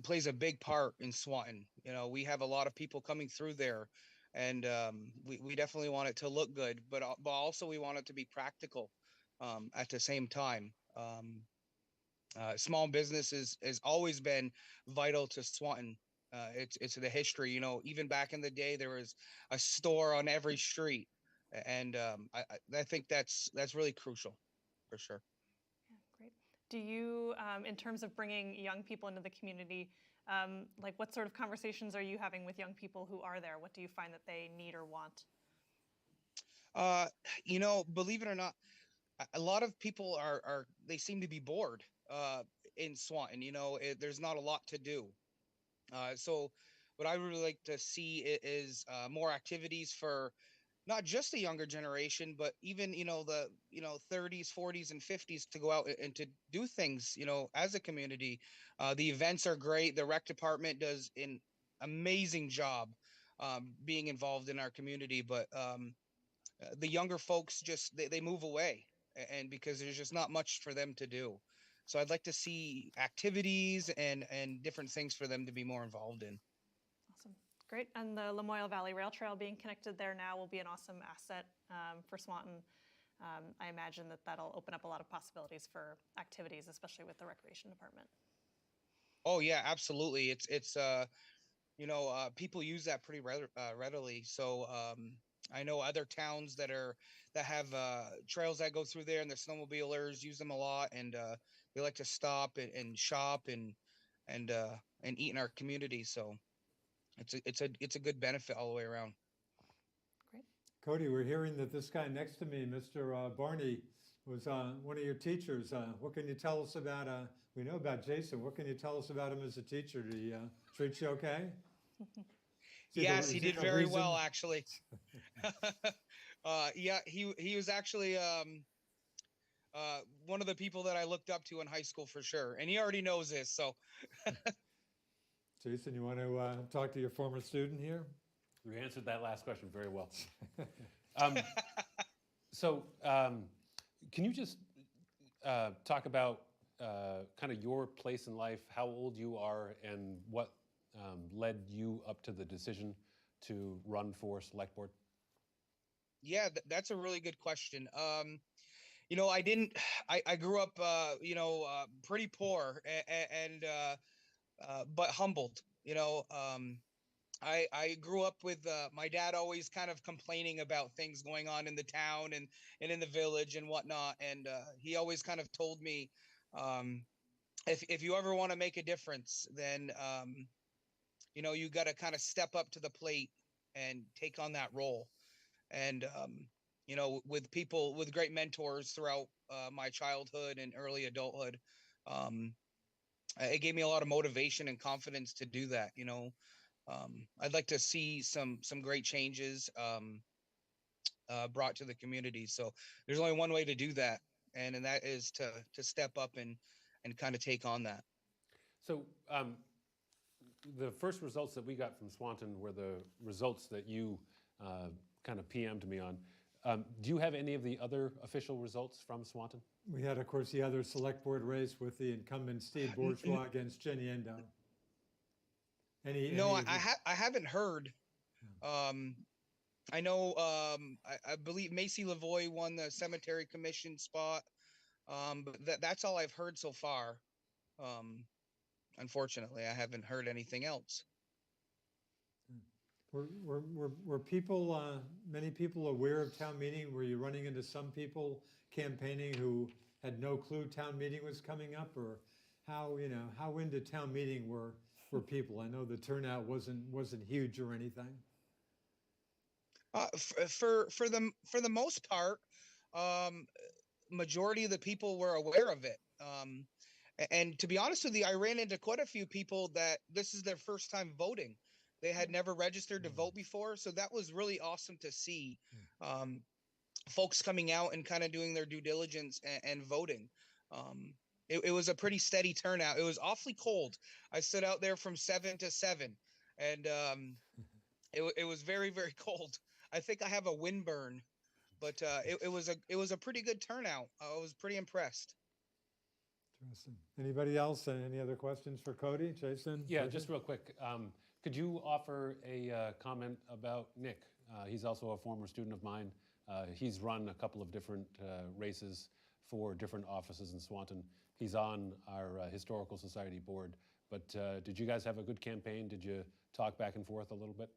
plays a big part in Swanton. We have a lot of people coming through there, and we definitely want it to look good, but also we want it to be practical at the same time. Small business has always been vital to Swanton. It's the history. Even back in the day, there was a store on every street, and I think that's really crucial, for sure. Yeah, great. Do you, in terms of bringing young people into the community, what sort of conversations are you having with young people who are there? What do you find that they need or want? Believe it or not, a lot of people they seem to be bored in Swanton. There's not a lot to do. So what I would really like to see is more activities for not just the younger generation, but even, the 30s, 40s, and 50s to go out and to do things, as a community. The events are great. The rec department does an amazing job being involved in our community, but the younger folks just they move away. and because there's just not much for them to do. So I'd like to see activities and different things for them to be more involved in. Awesome. Great. And the Lamoille Valley Rail Trail being connected there now will be an awesome asset for Swanton. I imagine that that'll open up a lot of possibilities for activities, especially with the recreation department. Oh yeah, absolutely. It's people use that pretty readily. So I know other towns that have trails that go through there, and the snowmobilers use them a lot, and we like to stop and shop and eat in our community. So it's a good benefit all the way around. Great. Cody, we're hearing that this guy next to me, Mr. Barney, was one of your teachers. What can you tell us about, we know about Jason, what can you tell us about him as a teacher? Did he treat you okay? Yes, he did very reason? well, actually. Yeah, he was actually one of the people that I looked up to in high school for sure. And he already knows this, so. Jason, you want to talk to your former student here? You answered that last question very well. Can you just talk about kind of your place in life, how old you are, and what led you up to the decision to run for select board? Yeah, that's a really good question. I grew up, pretty poor and but humbled. I grew up with my dad always kind of complaining about things going on in the town and in the village and whatnot. And he always kind of told me, if you ever want to make a difference, then, you got to kind of step up to the plate and take on that role. And, with great mentors throughout my childhood and early adulthood, it gave me a lot of motivation and confidence to do that. I'd like to see some great changes brought to the community. So there's only one way to do that, and that is to step up and kind of take on that. So the first results that we got from Swanton were the results that you kind of PM'd me on. Do you have any of the other official results from Swanton? We had, of course, the other select board race with the incumbent Steve Bourgeois against Jenny Endo. I haven't heard. I know. I believe Macy Lavoie won the cemetery commission spot, but that's all I've heard so far. Unfortunately, I haven't heard anything else. Were people, many people aware of town meeting? Were you running into some people campaigning who had no clue town meeting was coming up, or how into town meeting were people? I know the turnout wasn't huge or anything. For the most part, majority of the people were aware of it. And to be honest with you, I ran into quite a few people that this is their first time voting. They had never registered to vote before, so that was really awesome to see. Folks coming out and kind of doing their due diligence and voting. It was a pretty steady turnout. It was awfully cold. I stood out there from 7 to 7, and it was very, very cold. I think I have a windburn, but it was a pretty good turnout. I was pretty impressed. Interesting. Anybody else? Any other questions for Cody, Jason? Yeah, Bridget? just real quick. Could you offer a comment about Nick? He's also a former student of mine. He's run a couple of different races for different offices in Swanton. He's on our Historical Society board. But did you guys have a good campaign? Did you talk back and forth a little bit?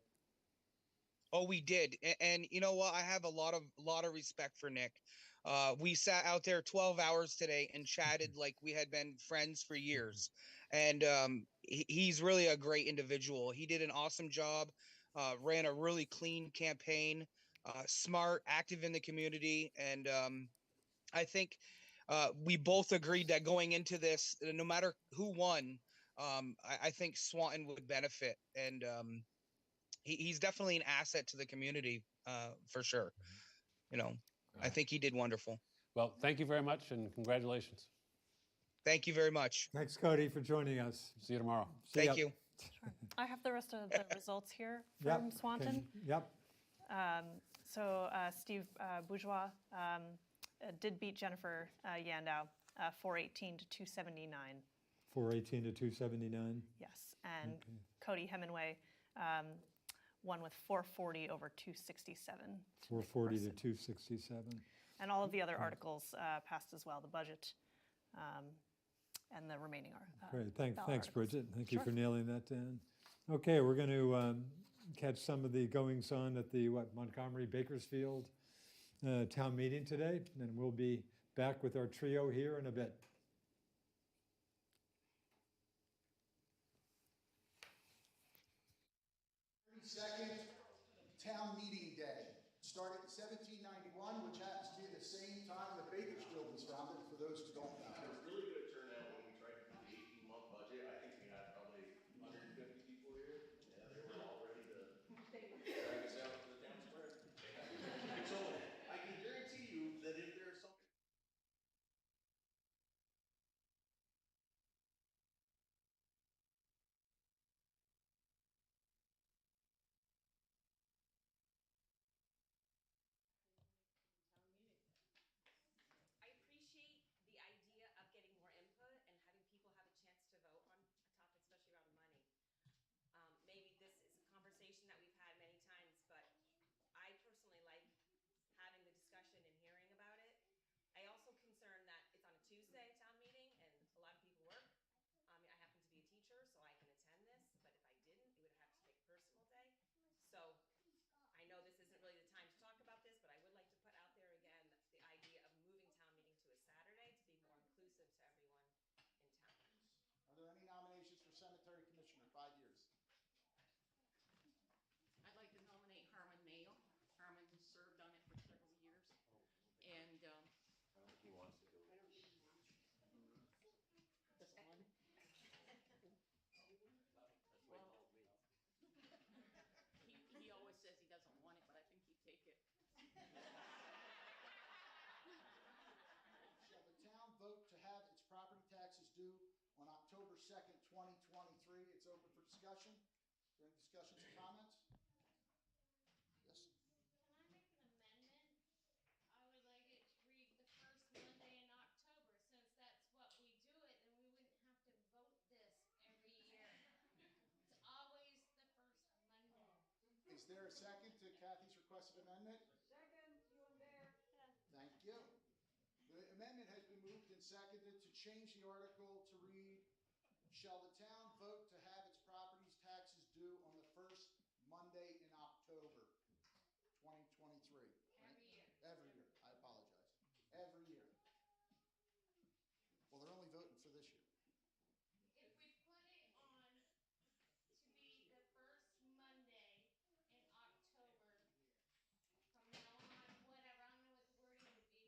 Oh, we did. And you know what? I have a lot of respect for Nick. We sat out there 12 hours today and chatted like we had been friends for years. And he's really a great individual. He did an awesome job, ran a really clean campaign, smart, active in the community. And I think we both agreed that going into this, no matter who won, I think Swanton would benefit. And he's definitely an asset to the community for sure. I think he did wonderful. Well, thank you very much and congratulations. Thank you very much. Thanks, Cody, for joining us. See you tomorrow. Thank you. Sure. I have the rest of the results here from Swanton. Yep. So Steve Bourgeois did beat Jennifer Yandow, 418 to 279. 418 to 279. Yes, and Okay. Cody Hemingway won with 440 over 267. 440 to 267. And all of the other articles passed as well, the budget and the remaining Great, ballot thanks, articles. Bridget. Thank you Sure. for nailing that down. Okay, we're going to catch some of the goings on at the Montgomery Bakersfield town meeting today, and we'll be back with our trio here in a bit. Second town meeting day. Started in 1791, which happens to be the same time that Bakersfield was founded, for those who don't know. It was really good turnout when we tried to do the 18-month budget. I think we had probably 150 people here. Yeah, they were all ready to drag us out to the town square. So I can guarantee you that if there's something. I appreciate the idea of getting more input and having people have a chance to vote on a topic, especially around money. Maybe this is a conversation that we've had many times, but I personally like having the discussion and hearing about it. I also concern that it's on a Tuesday town meeting and a lot of people work. I happen to be a teacher, so I can attend this, but if I didn't, it would have to take a personal day. So I know this isn't really the time to talk about this, but I would like to put out there again the idea of moving town meeting to a Saturday to be more inclusive to everyone in town. Are there any nominations for cemetery commissioner, 5 years? I'd like to nominate Harmon Mayo. Harmon has served on it for several years. And I don't think he wants to do it. doesn't want it. Well, he always says he doesn't want it, but I think he'd take it. Shall the town vote to have its property taxes due on October 2nd, 2023? It's open for discussion. Is there any discussions or comments? Yes. Can I make an amendment? I would like it to read the first Monday in October. Since that's what we do it, then we wouldn't have to vote this every year. It's always the first Monday. Is there a second to Kathy's requested amendment? Second, you and Bear. Thank you. The amendment has been moved and seconded to change the article to read, shall the town vote to have its properties taxes due on the first Monday in October 2023? Right? Every year. Every year. I apologize. Every year. Well, they're only voting for this year. If we put it on to be the first Monday in October, from now on, whatever, I don't know what the wording would be,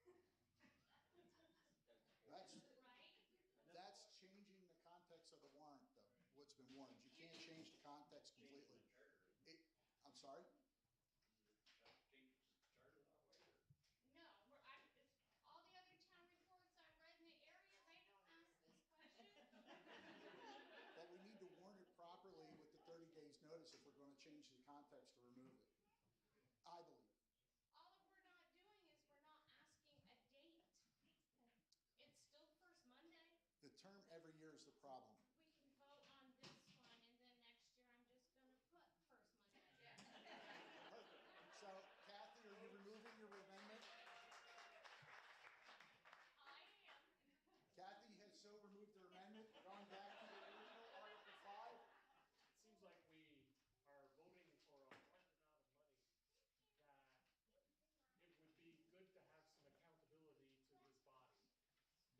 we wouldn't have to vote this every year. That's changing the context of the warrant, though, what's been warned. You can't change the context completely. I'm sorry? No, all the other town reports I read in the area, they don't ask this question. But we need to warn it properly with the 30 days notice if we're going to change the context to remove it. I believe. All that we're not doing is we're not asking a date. It's still first Monday. The term every year is the problem. We can vote on this one, and then next year I'm just gonna put first Monday. Perfect. So, Kathy, are you removing your amendment? I am. Kathy has so removed her amendment, going back to the original Article 5. It seems like we are voting for a large amount of money that it would be good to have some accountability to this body,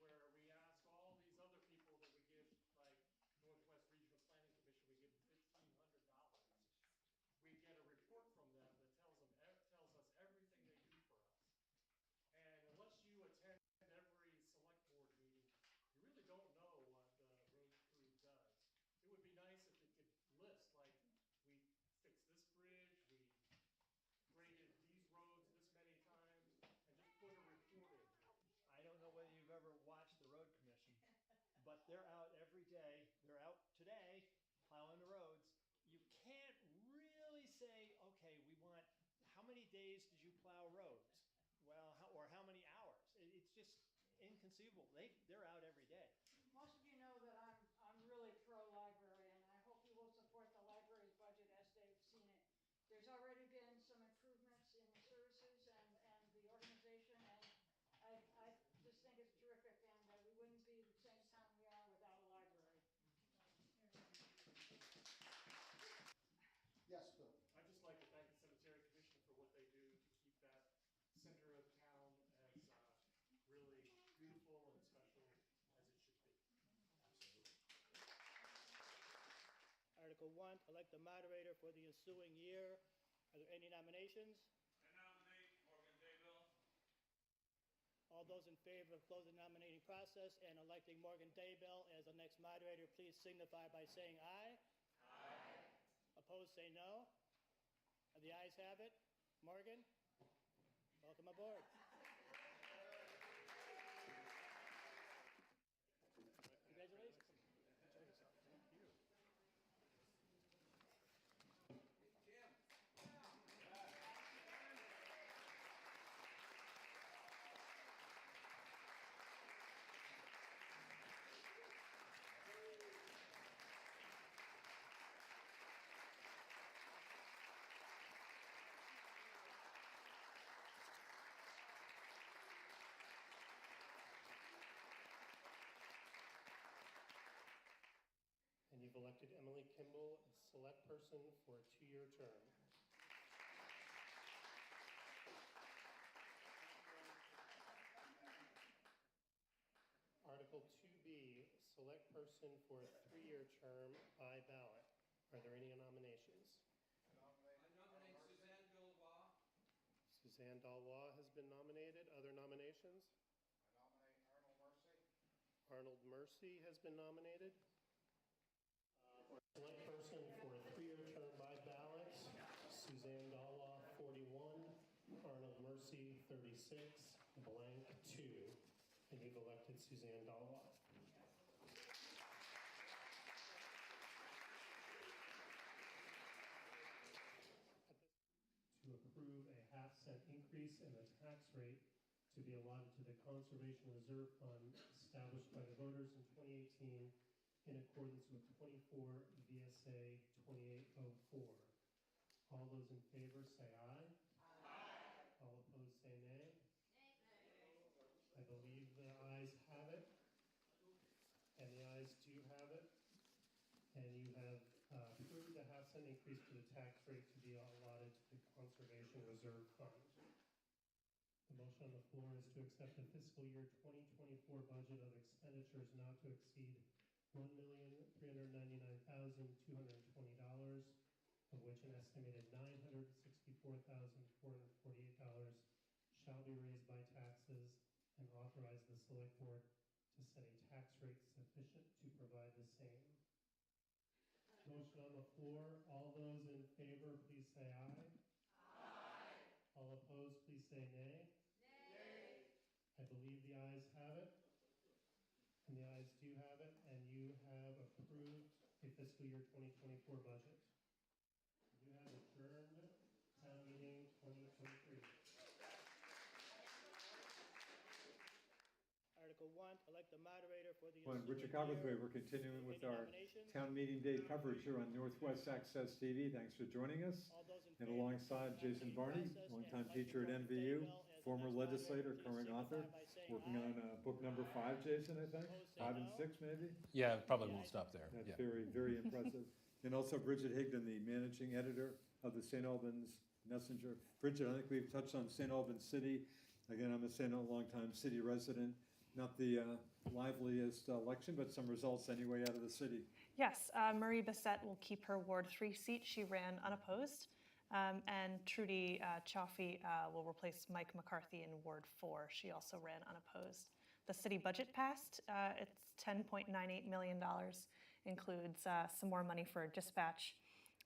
where we ask all these other people that we give, like Northwest Regional Planning Commission, we give $1,500. We get a report from them that tells us everything they do for us. And unless you attend every select board meeting, you really don't know what the road crew does. It would be nice if it could list, like, we fixed this bridge, we graded these roads this many times, and just put a report in. I don't know whether you've ever watched the road commission, but they're out every day. They're out today plowing the roads. You can't really say, okay, we want how many days days did you plow roads? Well, or how many hours? It's just inconceivable. They're out every day. Most of you know that I'm really pro-library, and I hope you will support the library's budget as they've seen it. There's already been some improvements in the services and the organization, and I just think it's terrific, and we wouldn't be the same town we are without a library. Yes, Bill. I'd just like to thank the Cemetery Commission for what they do to keep that center of town as really beautiful and special as it should be. Article 1, elect the moderator for the ensuing year. Are there any nominations? I nominate Morgan Daybell. All those in favor of closing the nominating process and electing Morgan Daybell as the next moderator, please signify by saying aye. Aye. Opposed, say no. The ayes have it. Morgan, welcome aboard. Congratulations. Thank you. And you've elected Emily Kimball as select person for a 2-year term. Article 2B, select person for a 3-year term by ballot. Are there any nominations? I nominate Suzanne Bilbois. Suzanne Dallois has been nominated. Other nominations? I nominate Arnold Mercy. Arnold Mercy has been nominated. Select person for a 3-year term by ballot, Suzanne Dallois, 41, Arnold Mercy, 36, blank 2. And you've elected Suzanne Dallois. To approve a half-cent increase in the tax rate to be allotted to the Conservation Reserve Fund established by the voters in 2018 in accordance with 24 VSA 2804. All those in favor say aye. Aye. All opposed say nay. Nay. I believe the ayes have it, and the ayes do have it, and you have approved a half-cent increase to the tax rate to be allotted to the Conservation Reserve Fund. The motion on the floor is to accept the fiscal year 2024 budget of expenditures not to exceed $1,399,220, of which an estimated $964,448 shall be raised by taxes, and authorize the select board to set a tax rate sufficient to provide the same. Motion on the floor. All those in favor, please say aye. Aye. All opposed, please say nay. Nay. I believe the ayes have it. And the ayes do have it, and you have approved a fiscal year 2024 budget. You have adjourned town meeting 2023. Article 1, elect the moderator for the Well, Richard Cowperthwait, we're continuing with our town meeting day coverage here on Northwest Access TV. Thanks for joining us. And alongside Jason Barney, longtime teacher at NVU, former legislator, current author, working on book number 5, Jason, I think? 5 and 6, maybe? Yeah, probably won't stop there. That's Yeah. very, very impressive. And also Bridget Higdon, the managing editor of the St. Albans Messenger. Bridget, I think we've touched on St. Albans City. Again, I'm a St. Albans longtime city resident. Not the liveliest election, but some results anyway out of the city. Yes, Marie Bissett will keep her Ward 3 seat. She ran unopposed. And Trudy Chaffee will replace Mike McCarthy in Ward 4. She also ran unopposed. The city budget passed. It's $10.98 million, includes some more money for dispatch,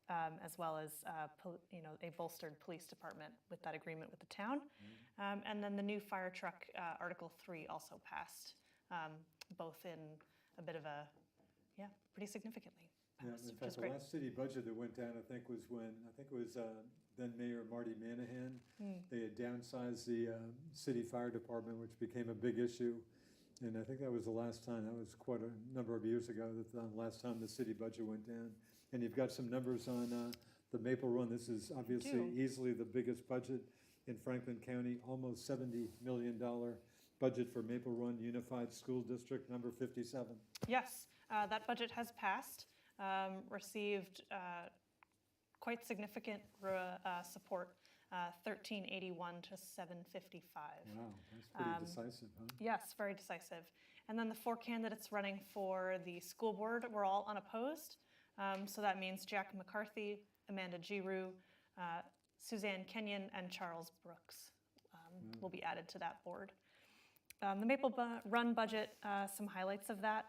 as well as a bolstered police department with that agreement with the town. And then the new fire truck, Article 3, also passed, both in a bit of a, pretty significantly. Yeah, in fact, the last city budget that went down, I think it was then Mayor Marty Manahan downsize the city fire department, which became a big issue. And I think that was the last time, that was quite a number of years ago, that the last time the city budget went down. And you've got some numbers on the Maple Run. This is obviously easily the biggest budget in Franklin County, almost $70 million budget for Maple Run Unified School District number 57. Yes, that budget has passed, received quite significant support, 1381 to 755. Wow, that's pretty decisive, huh? Yes, very decisive. And then the 4 candidates running for the school board were all unopposed. So that means Jack McCarthy, Amanda Giroux, Suzanne Kenyon, and Charles Brooks will be added to that board. The Maple Run budget, some highlights of that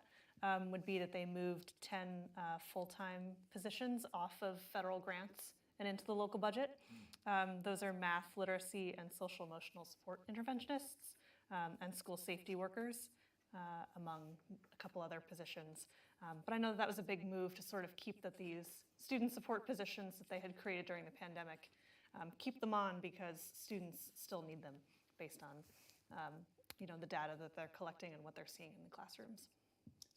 would be that they moved 10 full-time positions off of federal grants and into the local budget. Those are math, literacy, and social emotional support interventionists and school safety workers, among a couple other positions. But I know that was a big move to sort of keep these student support positions that they had created during the pandemic, keep them on because students still need them based on the data that they're collecting and what they're seeing in the classrooms.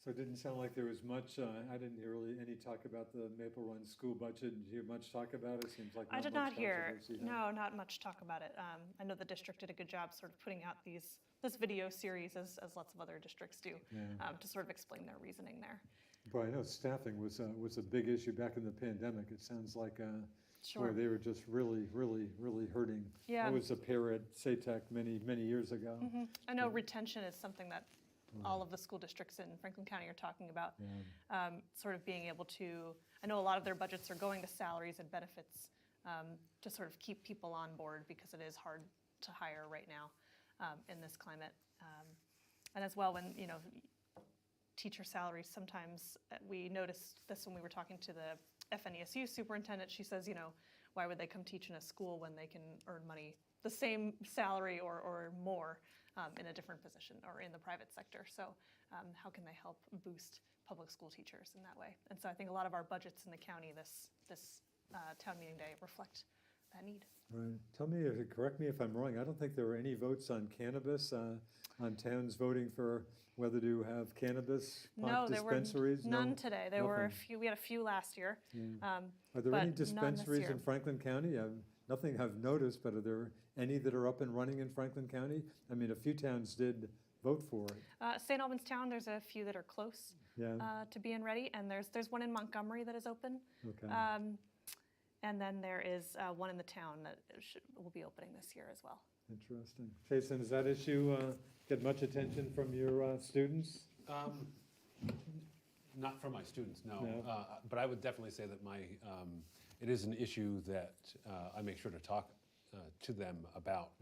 So it didn't sound like there was much, I didn't hear really any talk about the Maple Run school budget. Did you hear much talk about it? Seems like I did much not hear, controversy, no, not much talk about it. I know the district did a good job sort of putting out this video series, as lots of other districts do, to sort of explain their reasoning there. But I know staffing was a big issue back in the pandemic. It sounds like where they were just really, really, really hurting. Yeah. I was a pair at SATEC many years ago. Mm-hmm. I know retention is something that all of the school districts in Franklin County are talking about, sort of being able to, I know a lot of their budgets are going to salaries and benefits to sort of keep people on board because it is hard to hire right now in this climate. And as well, when, teacher salaries, sometimes we noticed this when we were talking to the FNESU superintendent. She says, why would they come teach in a school when they can earn money, the same salary or more in a different position or in the private sector? So how can they help boost public school teachers in that way? And so I think a lot of our budgets in the county this town meeting day reflect that need. Right. Correct me if I'm wrong, I don't think there were any votes on cannabis, on towns voting for whether to have cannabis dispensaries? No, there were none today. There were a few, we had a few last year. Are there any dispensaries in Franklin County? Nothing I've noticed, but are there any that are up and running in Franklin County? I mean, a few towns did vote for it. St. Albans Town, there's a few that are close to being ready, and there's one in Montgomery that is open. Okay. And then there is one in the town that will be opening this year as well. Interesting. Jason, does that issue get much attention from your students? Not from my students, no. But I would definitely say that it is an issue that I make sure to talk to them about.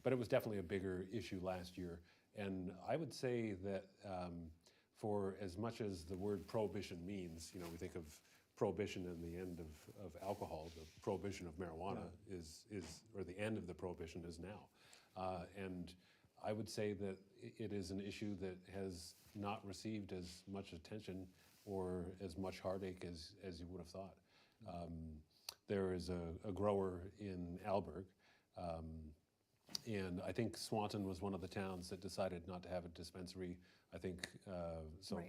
But it was definitely a bigger issue last year. And I would say that for as much as the word prohibition means, we think of prohibition and the end of alcohol. The prohibition of marijuana or the end of the prohibition is now. And I would say that it is an issue that has not received as much attention or as much heartache as you would have thought. There is a grower in Alberg, and I think Swanton was one of the towns that decided not to have a dispensary. I think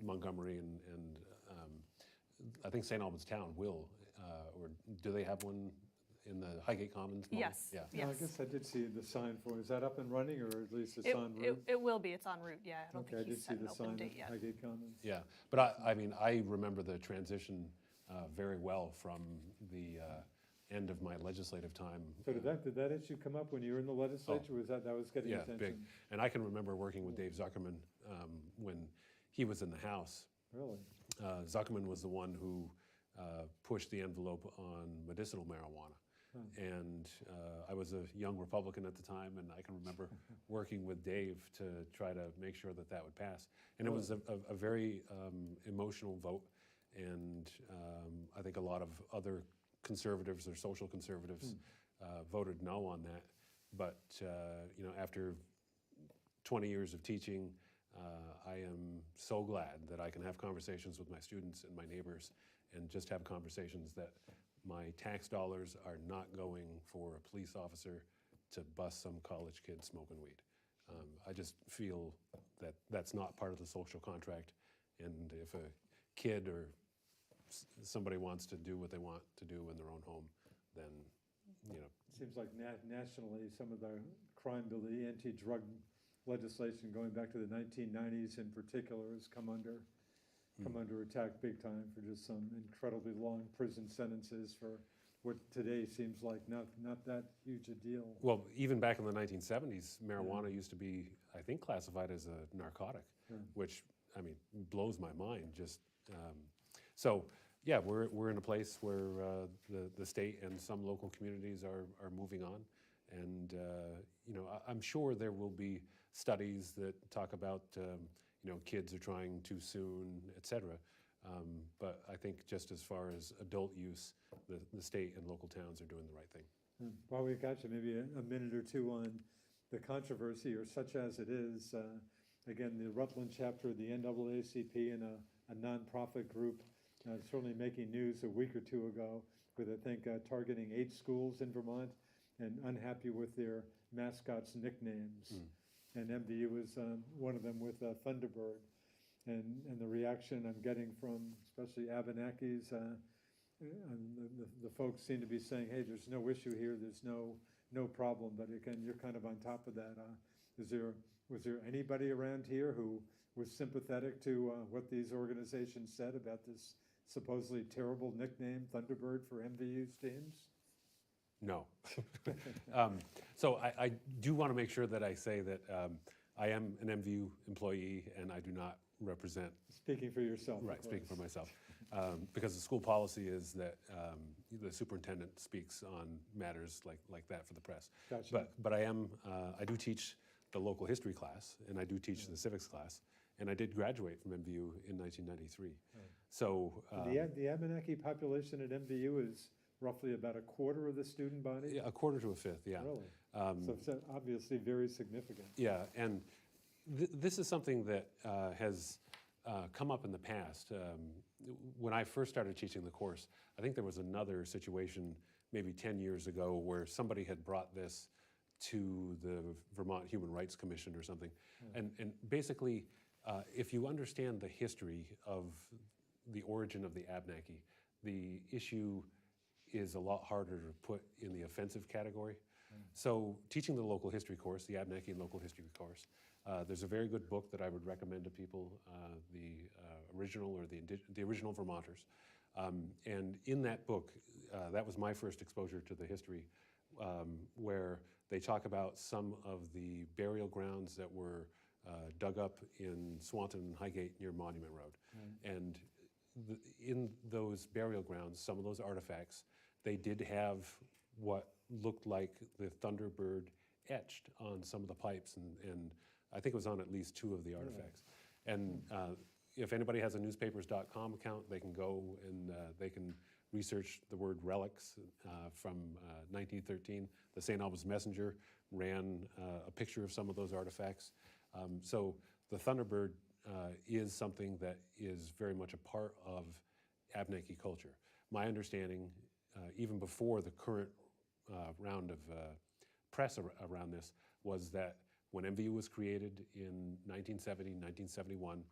Montgomery and I think St. Albans Town will, or do they have one in the Highgate Commons? Yes. Yeah. I guess I did see the sign for it. Is that up and running, or at least it's en route? It will be. It's en route. Yeah. I don't think I did he's see set an the open sign date at yet. Highgate Commons. Yeah, but I remember the transition very well from the end of my legislative time. So did that issue come up when you were in the legislature? Was that was getting attention? Yeah, big. And I can remember working with Dave Zuckerman when he was in the House. Really? Zuckerman was the one who pushed the envelope on medicinal marijuana. And I was a young Republican at the time, and I can remember working with Dave to try to make sure that would pass. And it was a very emotional vote, and I think a lot of other conservatives or social conservatives voted no on that. But after 20 years of teaching, I am so glad that I can have conversations with my students and my neighbors and just have conversations that my tax dollars are not going for a police officer to bust some college kid smoking weed. I just feel that that's not part of the social contract, and if a kid or somebody wants to do what they want to do in their own home, then, you know. Seems like nationally, some of the crime bill, the anti-drug legislation going back to the 1990s in particular has come under attack big time for just some incredibly long prison sentences for what today seems like not that huge a deal. Well, even back in the 1970s, marijuana used to be, I think, classified as a narcotic, which, I mean, blows my mind. Just so, yeah, we're in a place where the state and some local communities are moving on, and you know, I'm sure there will be studies that talk about you know, kids are trying too soon, etc. But I think just as far as adult use, the state and local towns are doing the right thing. While we've got you, maybe a minute or two on the controversy, or such as it is. Again, the Rutland chapter of the NAACP and a nonprofit group certainly making news a week or two ago with, I think, targeting 8 schools in Vermont and unhappy with their mascots' nicknames. And MVU was one of them with Thunderbird. And the reaction I'm getting from especially Abenakis, and the folks seem to be saying, hey, there's no issue here, there's no problem. But again, you're kind of on top of that. Was there anybody around here who was sympathetic to what these organizations said about this supposedly terrible nickname, Thunderbird, for MVU's teams? No. So I do want to make sure that I say that I am an MVU employee and I do not represent. Speaking for yourself. Right, speaking for myself. Because the school policy is that the superintendent speaks on matters like that for the press. Gotcha. But I do teach the local history class, and I do teach the civics class, and I did graduate from MVU in 1993. Right. So the Abenaki population at MVU is roughly about a quarter of the student body? Yeah, a quarter to a fifth, yeah. Really? So it's obviously very significant. Yeah, and this is something that has come up in the past. When I first started teaching the course, I think there was another situation maybe 10 years ago where somebody had brought this to the Vermont Human Rights Commission or something. And basically, if you understand the history of the origin of the Abenaki, the issue is a lot harder to put in the offensive category. So teaching the local history course, the Abenaki and local history course, there's a very good book that I would recommend to people, the original or the original Vermonters. And in that book, that was my first exposure to the history, where they talk about some of the burial grounds that were dug up in Swanton and Highgate near Monument Road. And in those burial grounds, some of those artifacts, they did have what looked like the Thunderbird etched on some of the pipes, and I think it was on at least 2 of the artifacts. And if anybody has a newspapers.com account, they can go and they can research the word relics from 1913. The St. Albans Messenger ran a picture of some of those artifacts. So the Thunderbird is something that is very much a part of Abenaki culture. My understanding, even before the current round of press around this, was that when MVU was created in 1970, 1971,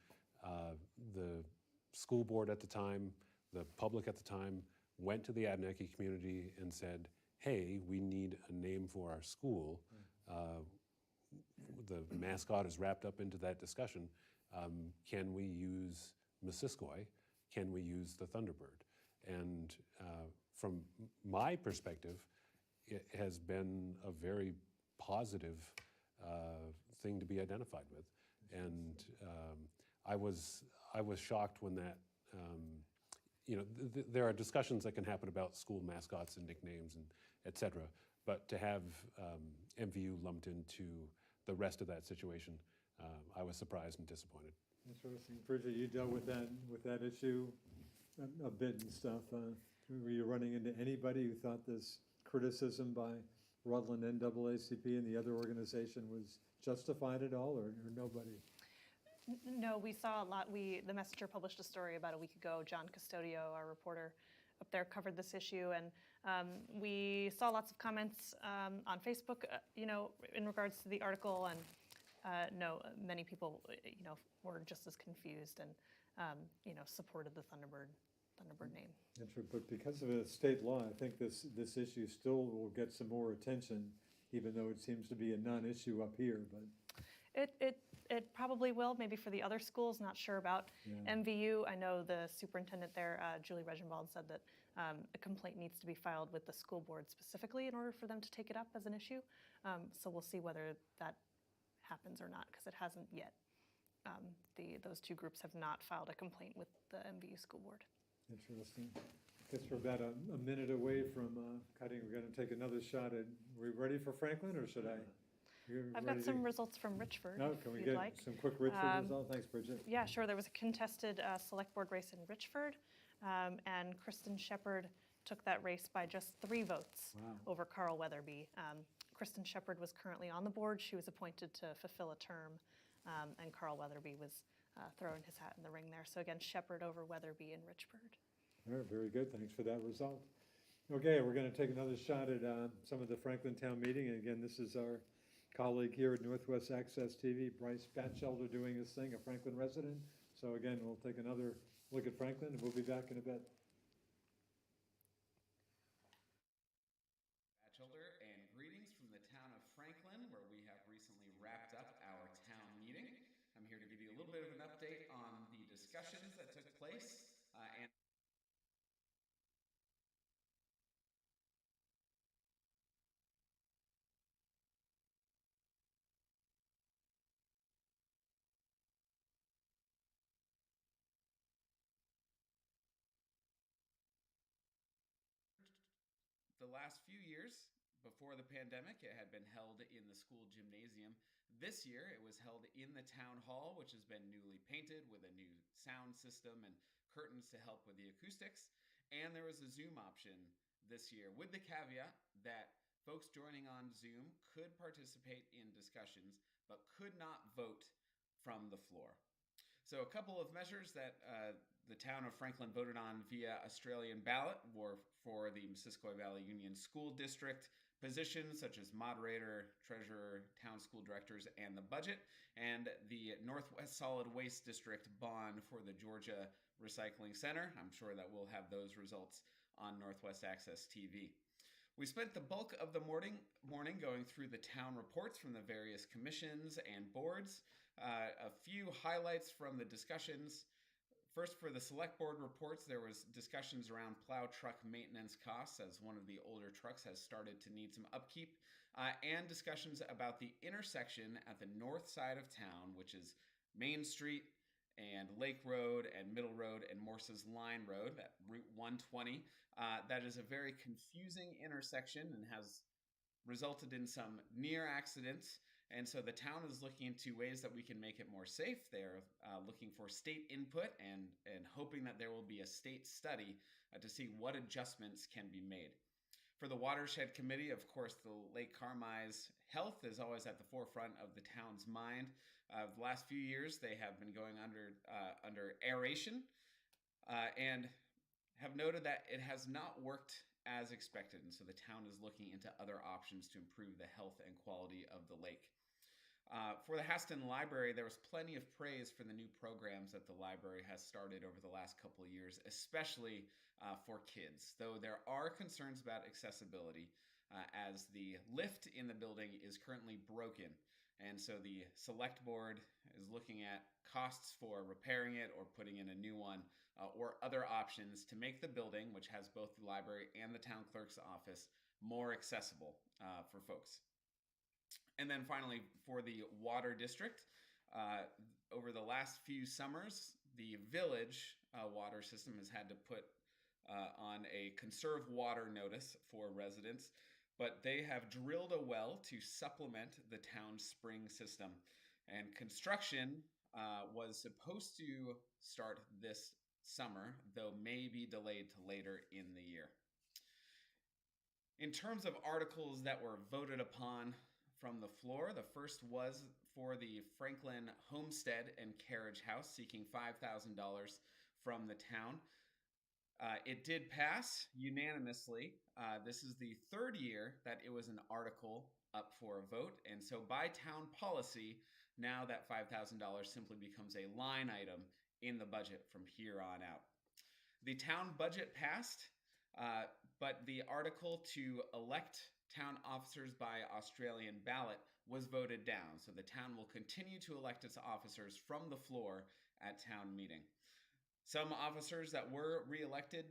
the school board at the time, the public at the time, went to the Abenaki community and said, hey, we need a name for our school. The mascot is wrapped up into that discussion. Can we use Missisquoi? Can we use the Thunderbird? And from my perspective, it has been a very positive thing to be identified with. And I was shocked when that, you know, there are discussions that can happen about school mascots and nicknames and et cetera, but to have MVU lumped into the rest of that situation, I was surprised and disappointed. Interesting. Bridget, you dealt with that issue a bit and stuff. Were you running into anybody who thought this criticism by Rutland, NAACP, and the other organization was justified at all, or nobody? No, we saw a lot. The Messenger published a story about a week ago. John Custodio, our reporter up there, covered this issue, and We saw lots of comments on Facebook, in regards to the article, and no, many people, were just as confused and, supported the Thunderbird name. That's right, but because of a state law, I think this issue still will get some more attention, even though it seems to be a non-issue up here, but. It probably will, maybe for the other schools, not sure about MVU. I know the superintendent there, Julie Regenwald, said that a complaint needs to be filed with the school board specifically in order for them to take it up as an issue. So we'll see whether that happens or not, because it hasn't yet. Those two groups have not filed a complaint with the MVU school board. Interesting. Guess we're about a minute away from cutting. We're going to take another shot at, we ready for Franklin, or should I? I've got some results from Richford. No, can we if get you'd like. some quick Richford results? Thanks, Bridget. Yeah, sure. There was a contested select board race in Richford, and Kristen Shepard took that race by just 3 votes over Carl Weatherby. Kristen Shepard was currently on the board. She was appointed to fulfill a term, and Carl Weatherby was throwing his hat in the ring there. So again, Shepard over Weatherby in Richford. All right, very good. Thanks for that result. Okay, we're going to take another shot at some of the Franklin Town meeting. And again, this is our colleague here at Northwest Access TV, Bryce Batchelder, doing his thing, a Franklin resident. So again, we'll take another look at Franklin, and we'll be back in a bit. Batchelder, and greetings from the town of Franklin, where we have recently wrapped up our town meeting. I'm here to give you a little bit of an update on the discussions that took place and the last few years. Before the pandemic, it had been held in the school gymnasium. This year, it was held in the town hall, which has been newly painted with a new sound system and curtains to help with the acoustics. And there was a Zoom option this year, with the caveat that folks joining on Zoom could participate in discussions, but could not vote from the floor. So a couple of measures that the town of Franklin voted on via Australian ballot were for the Missisquoi Valley Union School District positions such as moderator, treasurer, town school directors, and the budget, and the Northwest Solid Waste District bond for the Georgia Recycling Center. I'm sure that we'll have those results on Northwest Access TV. We spent the bulk of the morning going through the town reports from the various commissions and boards. A few highlights from the discussions. First, for the select board reports, there was discussions around plow truck maintenance costs, as one of the older trucks has started to need some upkeep, and discussions about the intersection at the north side of town, which is Main Street and Lake Road and Middle Road and Morse's Line Road, that Route 120. That is a very confusing intersection and has resulted in some near accidents. And so the town is looking into ways that we can make it more safe. They're looking for state input and hoping that there will be a state study to see what adjustments can be made. For the Watershed Committee, of course, the Lake Carmi's health is always at the forefront of the town's mind. The last few years, they have been going under aeration and have noted that it has not worked as expected. And so the town is looking into other options to improve the health and quality of the lake. For the Higdon Library, there was plenty of praise for the new programs that the library has started over the last couple of years, especially for kids, though there are concerns about accessibility as the lift in the building is currently broken. And so the select board is looking at costs for repairing it or putting in a new one or other options to make the building, which has both the library and the town clerk's office, more accessible for folks. And then finally, for the water district, over the last few summers, the village water system has had to put on a conserve water notice for residents, but they have drilled a well to supplement the town's spring system. And construction was supposed to start this summer, though may be delayed to later in the year. In terms of articles that were voted upon from the floor, the first was for the Franklin Homestead and Carriage House, seeking $5,000 from the town. It did pass unanimously. This is the third year that it was an article up for a vote. And so by town policy, now that $5,000 simply becomes a line item in the budget from here on out. The town budget passed, but the article to elect town officers by Australian ballot was voted down. So the town will continue to elect its officers from the floor at town meeting. Some officers that were reelected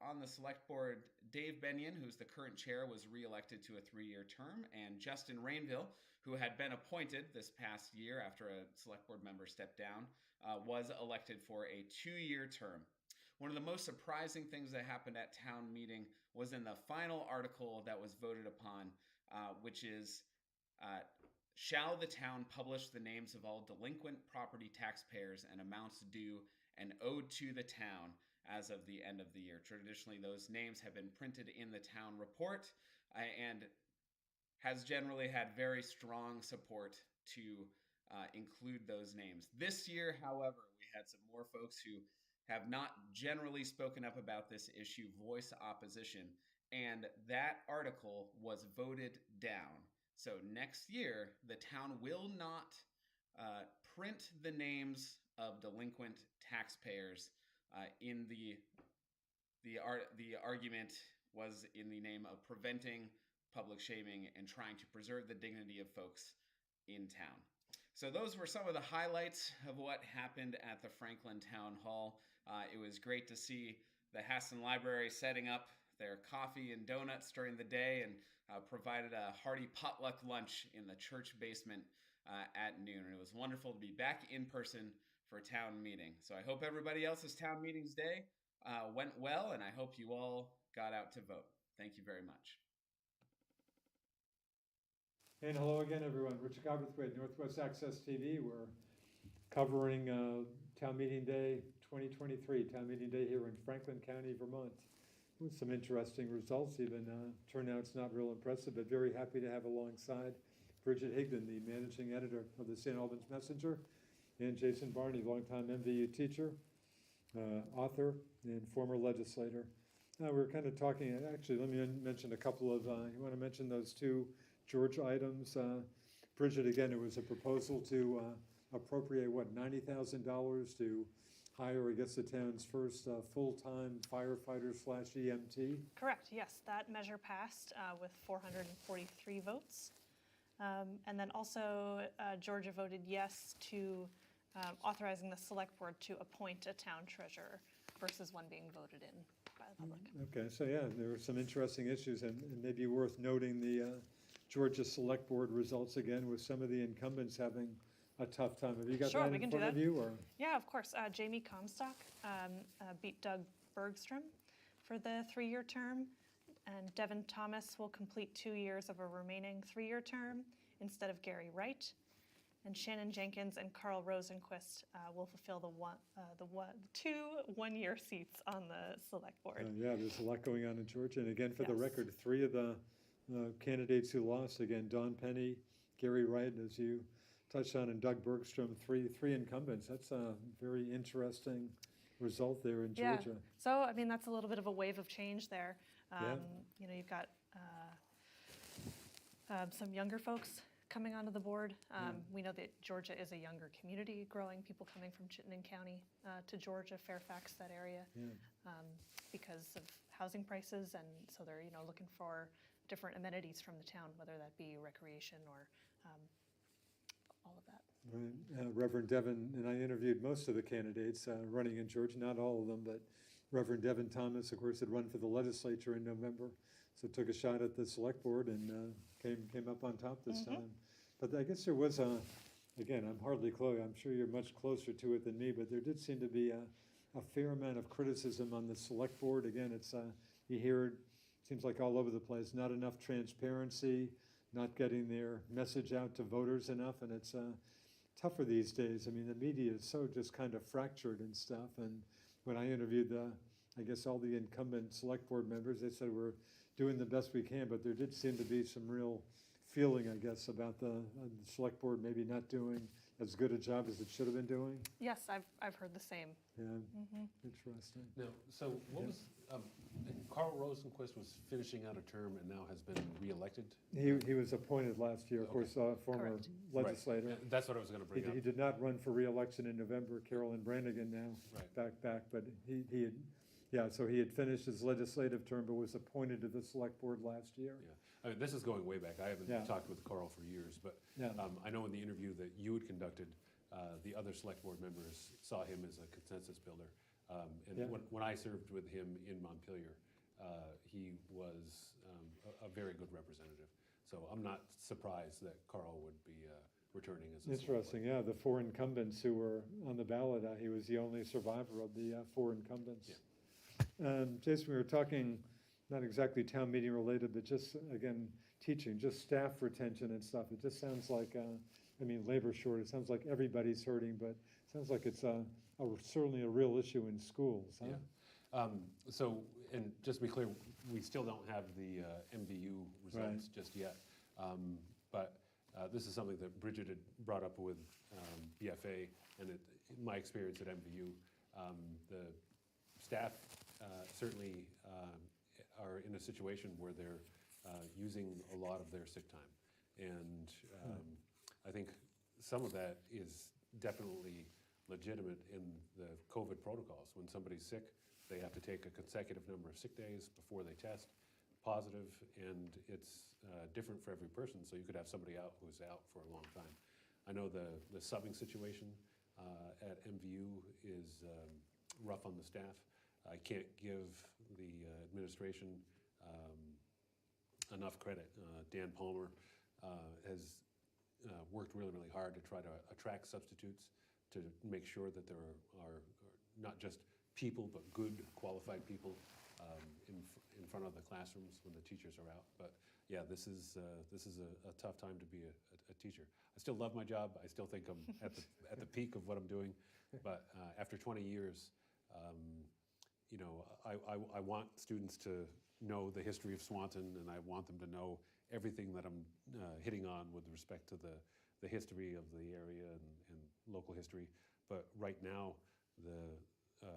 on the select board, Dave Benyon, who's the current chair, was reelected to a 3-year term, and Justin Rainville, who had been appointed this past year after a select board member stepped down, was elected for a 2-year term. One of the most surprising things that happened at town meeting was in the final article that was voted upon, which is, shall the town publish the names of all delinquent property taxpayers and amounts due and owed to the town as of the end of the year. Traditionally, those names have been printed in the town report and has generally had very strong support to include those names. This year, however, we had some more folks who have not generally spoken up about this issue, voice opposition, and that article was voted down. So next year, the town will not print the names of delinquent taxpayers. In the argument was in the name of preventing public shaming and trying to preserve the dignity of folks in town. So those were some of the highlights of what happened at the Franklin Town Hall. It was great to see the Haston Library setting up their coffee and donuts during the day and provided a hearty potluck lunch in the church basement at noon. And it was wonderful to be back in person for town meeting. So I hope everybody else's town meetings day went well, and I hope you all got out to vote. Thank you very much. And hello again, everyone. Richard Cowperthwait, Northwest Access TV. We're covering Town Meeting Day 2023, Town Meeting Day here in Franklin County, Vermont, with some interesting results. Even turnout's not real impressive, but very happy to have alongside Bridget Higdon, the managing editor of the St. Albans Messenger, and Jason Barney, longtime MVU teacher, author, and former legislator. We're kind of talking, actually, let me mention a couple of, you want to mention those two George items? Bridget, again, it was a proposal to appropriate, what, $90,000 to hire, I guess, the town's first full-time firefighter / EMT? Correct, yes. That measure passed with 443 votes. And then also, Georgia voted yes to authorizing the select board to appoint a town treasurer versus one being voted in by the public. Okay, so yeah, there were some interesting issues, and maybe worth noting the Georgia Select Board results again, with some of the incumbents having a tough time. Have you got Sure, that we in can do front of that. you? Or? Yeah, of course. Jamie Comstock beat Doug Bergstrom for the 3-year term, and Devin Thomas will complete 2 years of a remaining 3-year term instead of Gary Wright. And Shannon Jenkins and Carl Rosenquist will fulfill the 2 one-year seats on the select board. Yeah, there's a lot going on in Georgia. And again, for the Yes. record, 3 of the candidates who lost, again, Don Penny, Gary Wright, as you touched on, and Doug Bergstrom, three incumbents. That's a very interesting result there in Georgia. Yeah. So, I mean, that's a little bit of a wave of change there. You know, you've got some younger folks coming onto the board. We know that Georgia is a younger community growing, people coming from Chittenden County to Georgia, Fairfax, that area, because of housing prices. And so they're, you know, looking for different amenities from the town, whether that be recreation or all of that. Right. Reverend Devin and I interviewed most of the candidates running in Georgia, not all of them, but Reverend Devin Thomas, of course, had run for the legislature in November, so took a shot at the select board and came up on top this time. But I guess there was again, I'm hardly close, I'm sure you're much closer to it than me, but there did seem to be a fair amount of criticism on the select board. Again, it's you hear it seems like all over the place, not enough transparency, not getting their message out to voters enough, and it's tougher these days. I mean, the media is so just kind of fractured and stuff, and when I interviewed I guess all the incumbent select board members, they said we're doing the best we can, but there did seem to be some real feeling, I guess, about the select board maybe not doing as good a job as it should have been doing? Yes, I've heard the same. Yeah, interesting. No, so what was, Carl Rosenquist was finishing out a term and now has been reelected? He was appointed last year, of course, former Correct. legislator. Right. That's what I was going to bring He up. did not run for reelection in November. Carolyn Brannigan now Right. back, but he had, yeah, so he had finished his legislative term, but was appointed to the select board last year. Yeah, I mean, this is going way back. I haven't Yeah. talked with Carl for years, but Yeah. I know in the interview that you had conducted, the other select board members saw him as a consensus builder. And Yeah. when I served with him in Montpelier, he was a very good representative. So I'm not surprised that Carl would be returning as a select board. Interesting, yeah, the four incumbents who were on the ballot, he was the only survivor of the four incumbents. Yeah. Jason, we were talking, not exactly town meeting related, but just, again, teaching, just staff retention and stuff. It just sounds like, labor shortage, it sounds like everybody's hurting, but it sounds like it's certainly a real issue in schools, huh? Yeah. So, and just to be clear, we still don't have the MVU results just yet. But this is something that Bridget had brought up with BFA, and in my experience at MVU, the staff certainly are in a situation where they're using a lot of their sick time. And I think some of that is definitely legitimate in the COVID protocols. When somebody's sick, they have to take a consecutive number of sick days before they test positive, and it's different for every person. So you could have somebody out who's out for a long time. I know the subbing situation at MVU is rough on the staff. I can't give the administration enough credit. Dan Palmer has worked really, really hard to try to attract substitutes, to make sure that there are not just people, but good, qualified people in front of the classrooms when the teachers are out. But yeah, this is a tough time to be a teacher. I still love my job. I still think I'm at the peak of what I'm doing. But after 20 years, you know, I want students to know the history of Swanton, and I want them to know everything that I'm hitting on with respect to the history of the area and local history. But right now, the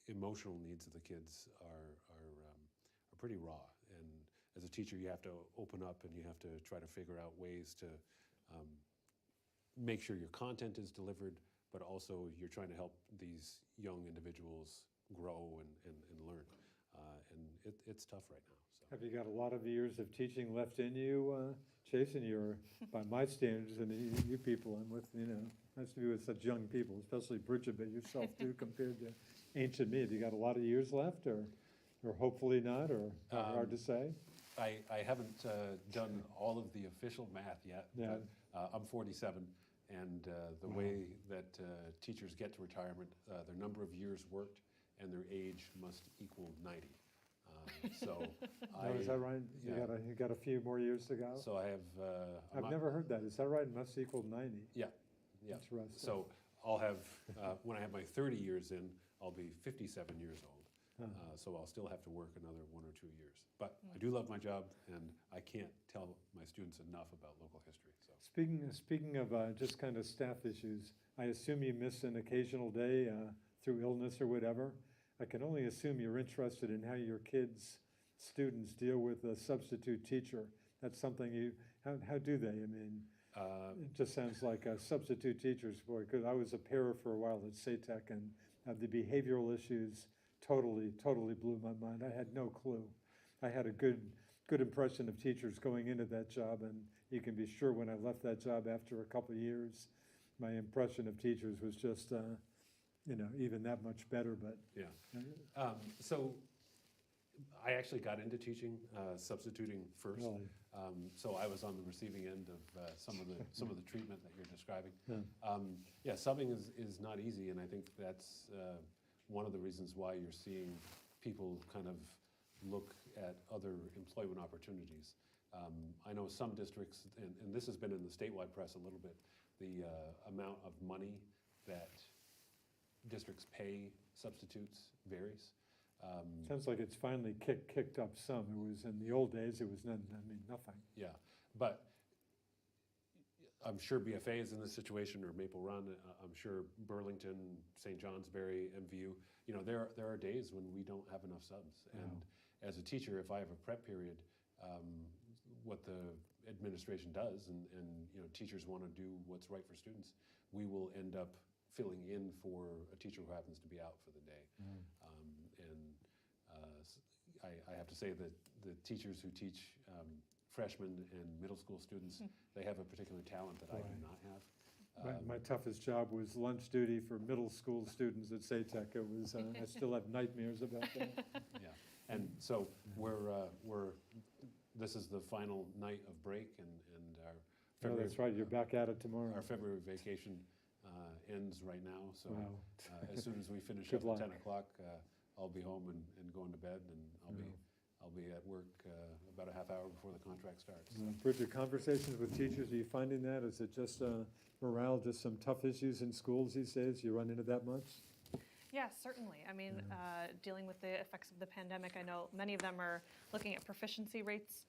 emotional needs of the kids are pretty raw. And as a teacher, you have to open up and you have to try to figure out ways to make sure your content is delivered, but also you're trying to help these young individuals grow and learn. And it's tough right now. So. Have you got a lot of years of teaching left in you, Jason? You're, by my standards, and you people I'm with, you know, nice to be with such young people, especially Bridget, but yourself too, compared to ancient me. Have you got a lot of years left, or hopefully not, or hard to say? I haven't done all of the official math yet, Yeah. but I'm 47, and the way that teachers get to retirement, their number of years worked and their age must equal 90. So Is that right? You got a few more years to go? So I have. I've never heard that. Is that right? It must equal 90. Yeah. Interesting. So I'll have, when I have my 30 years in, I'll be 57 years old. So I'll still have to work another 1 or 2 years. But I do love my job, and I can't tell my students enough about local history. So Speaking of just kind of staff issues, I assume you miss an occasional day through illness or whatever. I can only assume you're interested in how your kids, students deal with a substitute teacher. That's something how do they? I mean, it just sounds like substitute teachers, boy, because I was a para for a while at SATEC, and the behavioral issues totally blew my mind. I had no clue. I had a good impression of teachers going into that job, and you can be sure when I left that job after a couple of years, my impression of teachers was just, even that much better. But yeah, so I actually got into teaching, substituting first. Really? So I was on the receiving end of some of the treatment that you're describing. Yeah. Subbing is not easy, and I think that's one of the reasons why you're seeing people kind of look at other employment opportunities. I know some districts, and this has been in the statewide press a little bit, the amount of money that districts pay substitutes varies. Sounds like it's finally kicked up some. It was in the old days, it was nothing. Yeah, but I'm sure BFA is in this situation, or Maple Run. I'm sure Burlington, St. Johnsbury, MVU. You know, there are days when we don't have enough subs. And as a teacher, if I have a prep period, what the administration does, and you know, teachers want to do what's right for students, we will end up filling in for a teacher who happens to be out for the day. I have to say that the teachers who teach freshmen and middle school students, they have a particular talent that I do not have. My toughest job was lunch duty for middle school students at SATEC. It was, I still have nightmares about that. Yeah, and so this is the final night of break, and our Oh, that's right, you're back at it tomorrow. Our February vacation ends right now, so Wow. As soon as we finish Good up luck. at 10 o'clock, I'll be home and going to bed, and I'll be at work about a half hour before the contract starts. Bridget, conversations with teachers, are you finding that? Is it just morale, just some tough issues in schools these days? You run into that much? Yeah, certainly. I mean, dealing with the effects of the pandemic, I know many of them are looking at proficiency rates,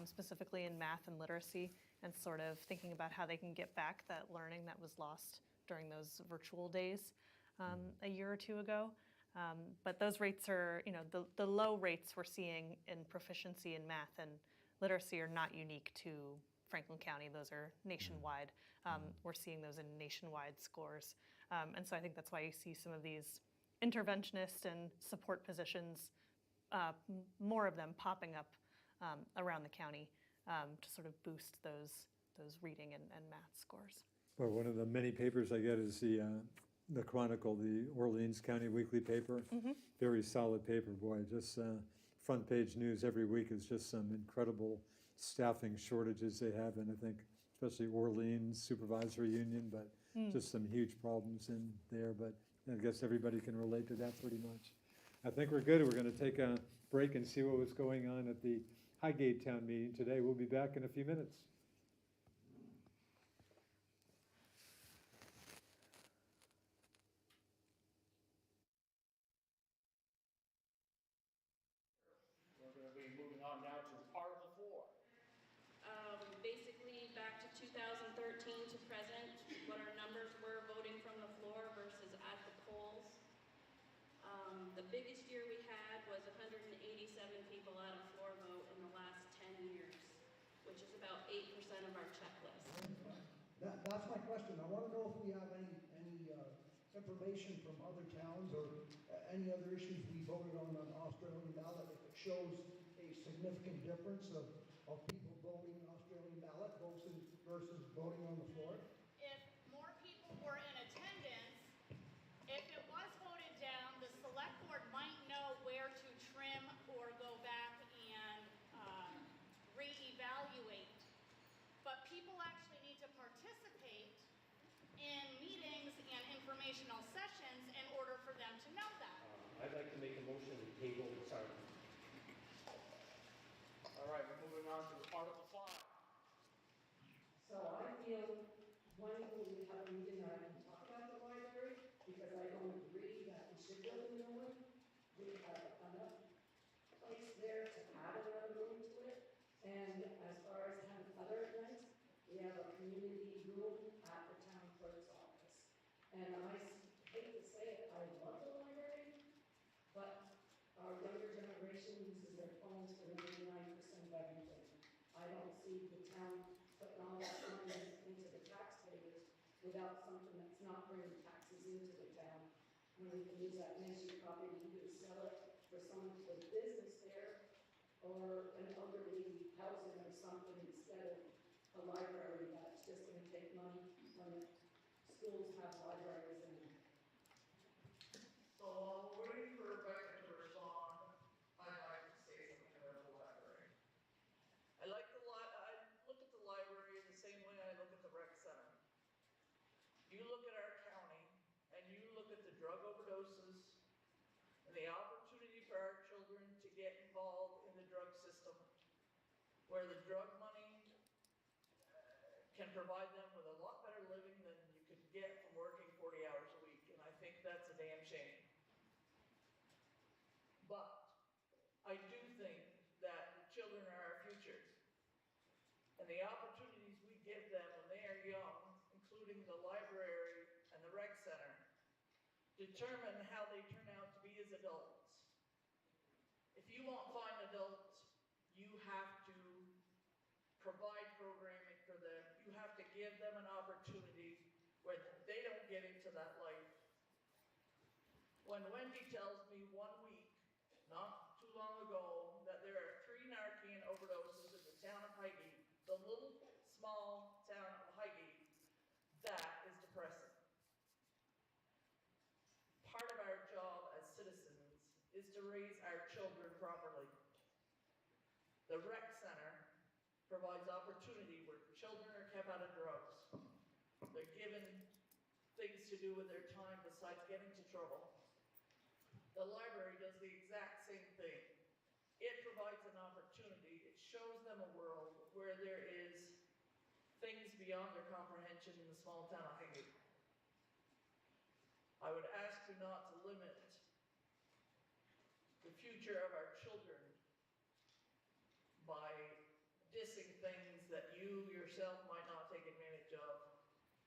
specifically in math and literacy, and sort of thinking about how they can get back that learning that was lost during those virtual days a year or two ago. But those rates are, you know, the low rates we're seeing in proficiency in math and literacy are not unique to Franklin County. Those are nationwide. We're seeing those in nationwide scores. And so I think that's why you see some of these interventionist and support positions, more of them popping up around the county to sort of boost those reading and math scores. Well, one of the many papers I get is the Chronicle, the Orleans County weekly paper. Very solid paper, boy. Just front page news every week is just some incredible staffing shortages they have, and I think especially Orleans Supervisory Union, but just some huge problems in there. But I guess everybody can relate to that pretty much. I think we're good. We're going to take a break and see what was going on at the Highgate Town meeting today. We'll be back in a few minutes. We're going to be moving on now to Article 4. Basically, back to 2013 to present, what our numbers were voting from the floor versus at the polls. The biggest year we had was 187 people at a floor vote in the last 10 years, which is about 8% of our checklist. That's my question. I want to know if we have any information from other towns or any other issues we voted on Australian ballot, if it shows a significant difference of people voting Australian ballot versus voting on the floor. If more people were in attendance, if it was voted down, the select board might know where to trim or go back and reevaluate. But people actually need to participate in meetings and informational sessions in order for them to know that. I'd like to make a motion to table this article. All right, we're moving on to Article 5. So I feel when we have a meeting that I can talk about the library, because I don't agree that we should build a new one. We have enough place there to add another room to it. And as far as having other events, we have a community room at the town clerk's office. And I hate to say it, I love the library, but our younger generation uses their phones for 99% of everything. I don't see the town putting all that money into the taxpayers without something that's not bringing taxes into the town. When we can use that mansion property to either sell it for someone to put business there or an elderly housing or something instead of a library that's just going to take money when schools have libraries in them. So while we're waiting for Rebecca to respond, I'd like to say something about the library. I look at the library the same way I look at the rec center. You look at our county and you look at the drug overdoses and the opportunity for our children to get involved in the drug system, where the drug money can provide them with a lot better living than you could get from working 40 hours a week, and I think that's a damn shame. But I do think that the children are our future, and the opportunities we give them when they are young determine how they turn out to be as adults. If you want fine adults, you have to provide programming for them. You have to give them an opportunity where they don't get into that life. When Wendy tells me 1 week, not too long ago, that there are 3 Narcan overdoses in the town of Highgate, the little small town of Highgate, that is depressing. Part of our job as citizens is to raise our children properly. The rec center provides opportunity where children are kept out of drugs. They're given things to do with their time besides getting into trouble. The library does the exact same thing. It provides an opportunity. It shows them a world where there is things beyond their comprehension in the small town of Highgate. I would ask you not to limit the future of our children by dissing things that you yourself might not take advantage of.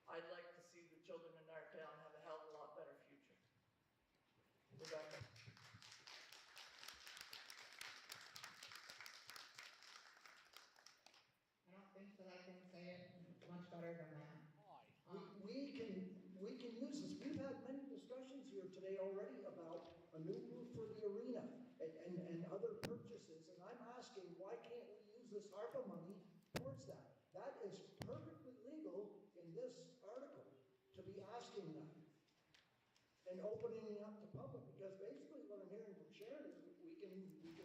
I'd like to see the children in our town have a hell of a lot better future. Rebecca. I don't think that I can say it much better than that. We can use this. We've had many discussions here today already about a new roof for the arena and other purchases, and I'm asking, why can't we use this ARPA money towards that? That is perfectly legal in this article to be asking that and opening it up to public, because basically what I'm hearing from Sharon is we can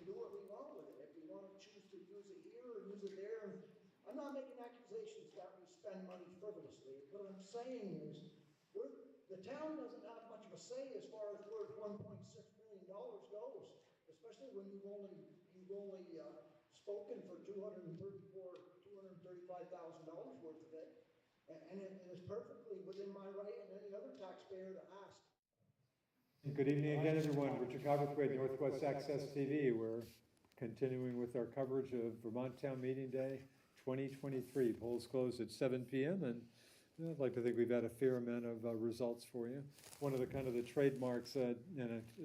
do what we want with it. If we want to choose to use it here or use it there. And I'm not making accusations that we spend money frivolously. What I'm saying is the town doesn't have much of a say as far as where $1.6 million goes, especially when you've only spoken for $235,000 worth of it. And it is perfectly within my right and any other taxpayer to ask. Good evening again, everyone. Richard Cowperthwait, Northwest Access TV. We're continuing with our coverage of Vermont Town Meeting Day 2023. Polls closed at 7 p.m. and I'd like to think we've had a fair amount of results for you. One of the trademarks, and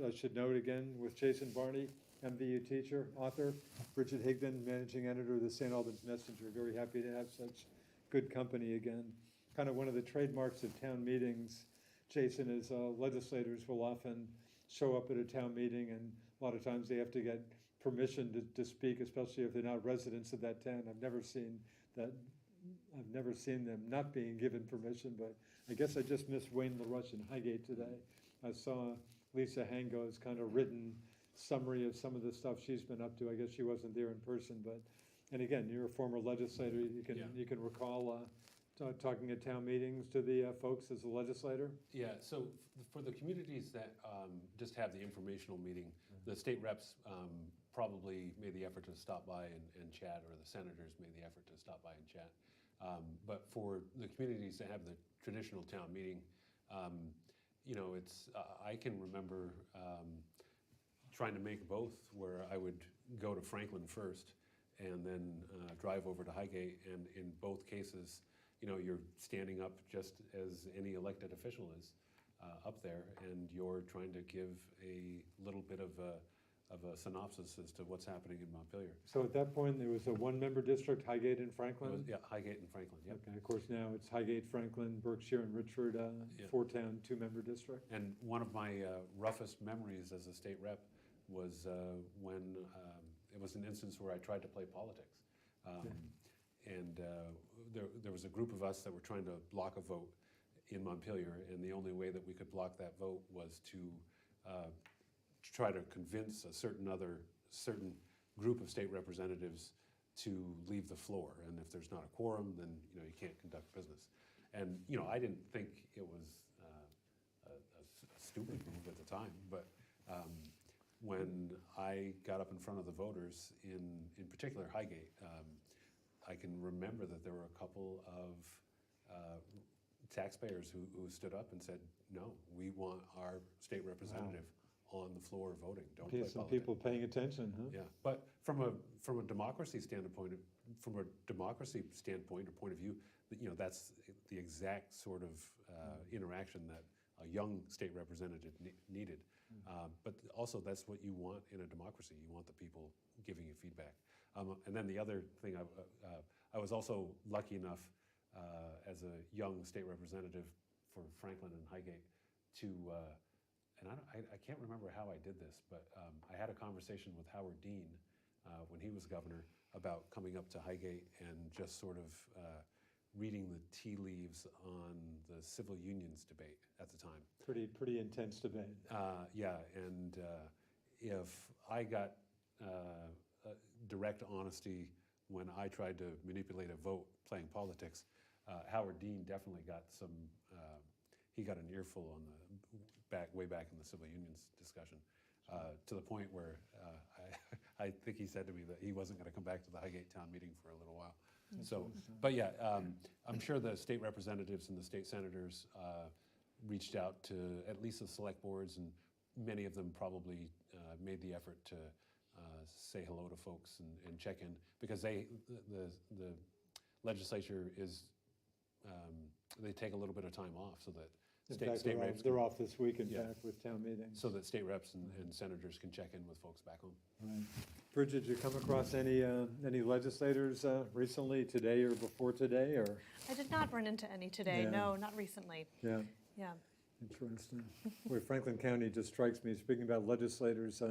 I should note again, with Jason Barney, MVU teacher, author, Bridget Higdon, managing editor of the St. Albans Messenger. Very happy to have such good company again. Kind of one of the trademarks of town meetings, Jason, is legislators will often show up at a town meeting, and a lot of times they have to get permission to speak, especially if they're not residents of that town. I've never seen them not being given permission, but I guess I just missed Wayne LaRush in Highgate today. I saw Lisa Hango's kind of written summary of some of the stuff she's been up to. I guess she wasn't there in person, but, and again, you're a former legislator. You can recall talking at town meetings to the folks as a legislator? Yeah, so for the communities that just have the informational meeting, the state reps probably made the effort to stop by and chat, or the senators made the effort to stop by and chat. But for the communities that have the traditional town meeting, it's I can remember trying to make both, where I would go to Franklin first and then drive over to Highgate, and in both cases, you're standing up just as any elected official is up there, and you're trying to give a little bit of a synopsis as to what's happening in Montpelier. So at that point, there was a one-member district, Highgate and Franklin? Yeah, Highgate and Franklin, yeah. Okay, of course now it's Highgate, Franklin, Berkshire, and Richford, four-town, two-member district. And one of my roughest memories as a state rep was when it was an instance where I tried to play politics. And there was a group of us that were trying to block a vote in Montpelier, and the only way that we could block that vote was to try to convince a certain group of state representatives to leave the floor. And if there's not a quorum, then you can't conduct business. And I didn't think it was a stupid move at the time, but when I got up in front of the voters, in particular Highgate, I can remember that there were a couple of taxpayers who stood up and said, no, we want our state representative on the floor voting. Don't play Some politics. people paying attention, huh? Yeah, but from a democracy standpoint, or point of view, that's the exact sort of interaction that a young state representative needed. But also that's what you want in a democracy. You want the people giving you feedback. And then the other thing, I was also lucky enough as a young state representative for Franklin and Highgate to, and I can't remember how I did this, but I had a conversation with Howard Dean when he was governor about coming up to Highgate and just sort of reading the tea leaves on the civil unions debate at the time. Pretty intense debate. Yeah, and if I got direct honesty when I tried to manipulate a vote playing politics, Howard Dean definitely got some, he got an earful on the way back in the civil unions discussion, to the point where I think he said to me that he wasn't going to come back to the Highgate town meeting for a little while. So, but yeah, I'm sure the state representatives and the state senators reached out to at least the select boards, and many of them probably made the effort to say hello to folks and check in, because the legislature is, they take a little bit of time off so that state reps they're off this week, in fact, with town meetings. so that state reps and senators can check in with folks back home. Right. Bridget, did you come across any legislators recently, today or before today, or? I did not run into any today. Yeah. No, not recently. Yeah. Yeah. Interesting. Boy, Franklin County just strikes me, speaking about legislators,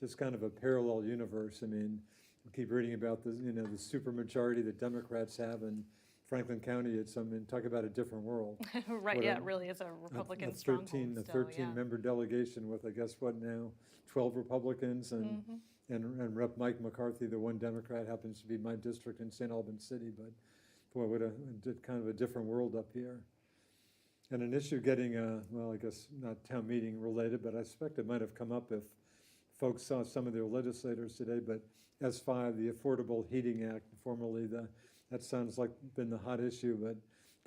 just kind of a parallel universe. I mean, we keep reading about the, the supermajority that Democrats have in Franklin County. It's, I mean, talk about a different world. Right, What yeah, it really is a Republican a stronghold 13, a still, 13-member delegation with, I guess, what now, 12 Republicans and and Rep. Mike McCarthy, the one Democrat, happens to be my district in St. Albans City. But boy, what a kind of a different world up here. And an issue getting, well, I guess not town meeting related, but I suspect it might have come up if folks saw some of their legislators today, but S5, the Affordable Heating Act, formerly that sounds like been the hot issue, but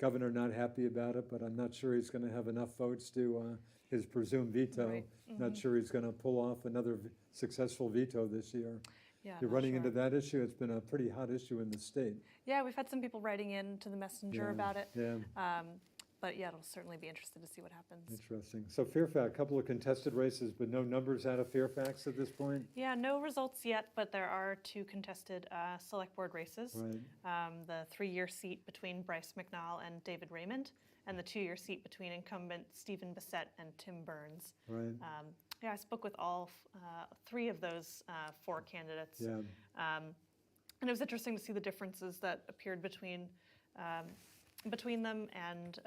governor not happy about it, but I'm not sure he's going to have enough votes to his presumed veto. Right. Not sure he's going to pull off another successful veto this year. Yeah, You're not running sure. into that issue. It's been a pretty hot issue in the state. Yeah, we've had some people writing in to the messenger Yeah, about it. yeah. But yeah, it'll certainly be interested to see what happens. Interesting. So Fairfax, a couple of contested races, but no numbers out of Fairfax at this point? Yeah, no results yet, but there are two contested select board races. Right. The 3-year seat between Bryce McNall and David Raymond, and the 2-year seat between incumbent Stephen Bissett and Tim Burns. Right. Yeah, I spoke with all 3 of those 4 candidates. Yeah. And it was interesting to see the differences that appeared between them. And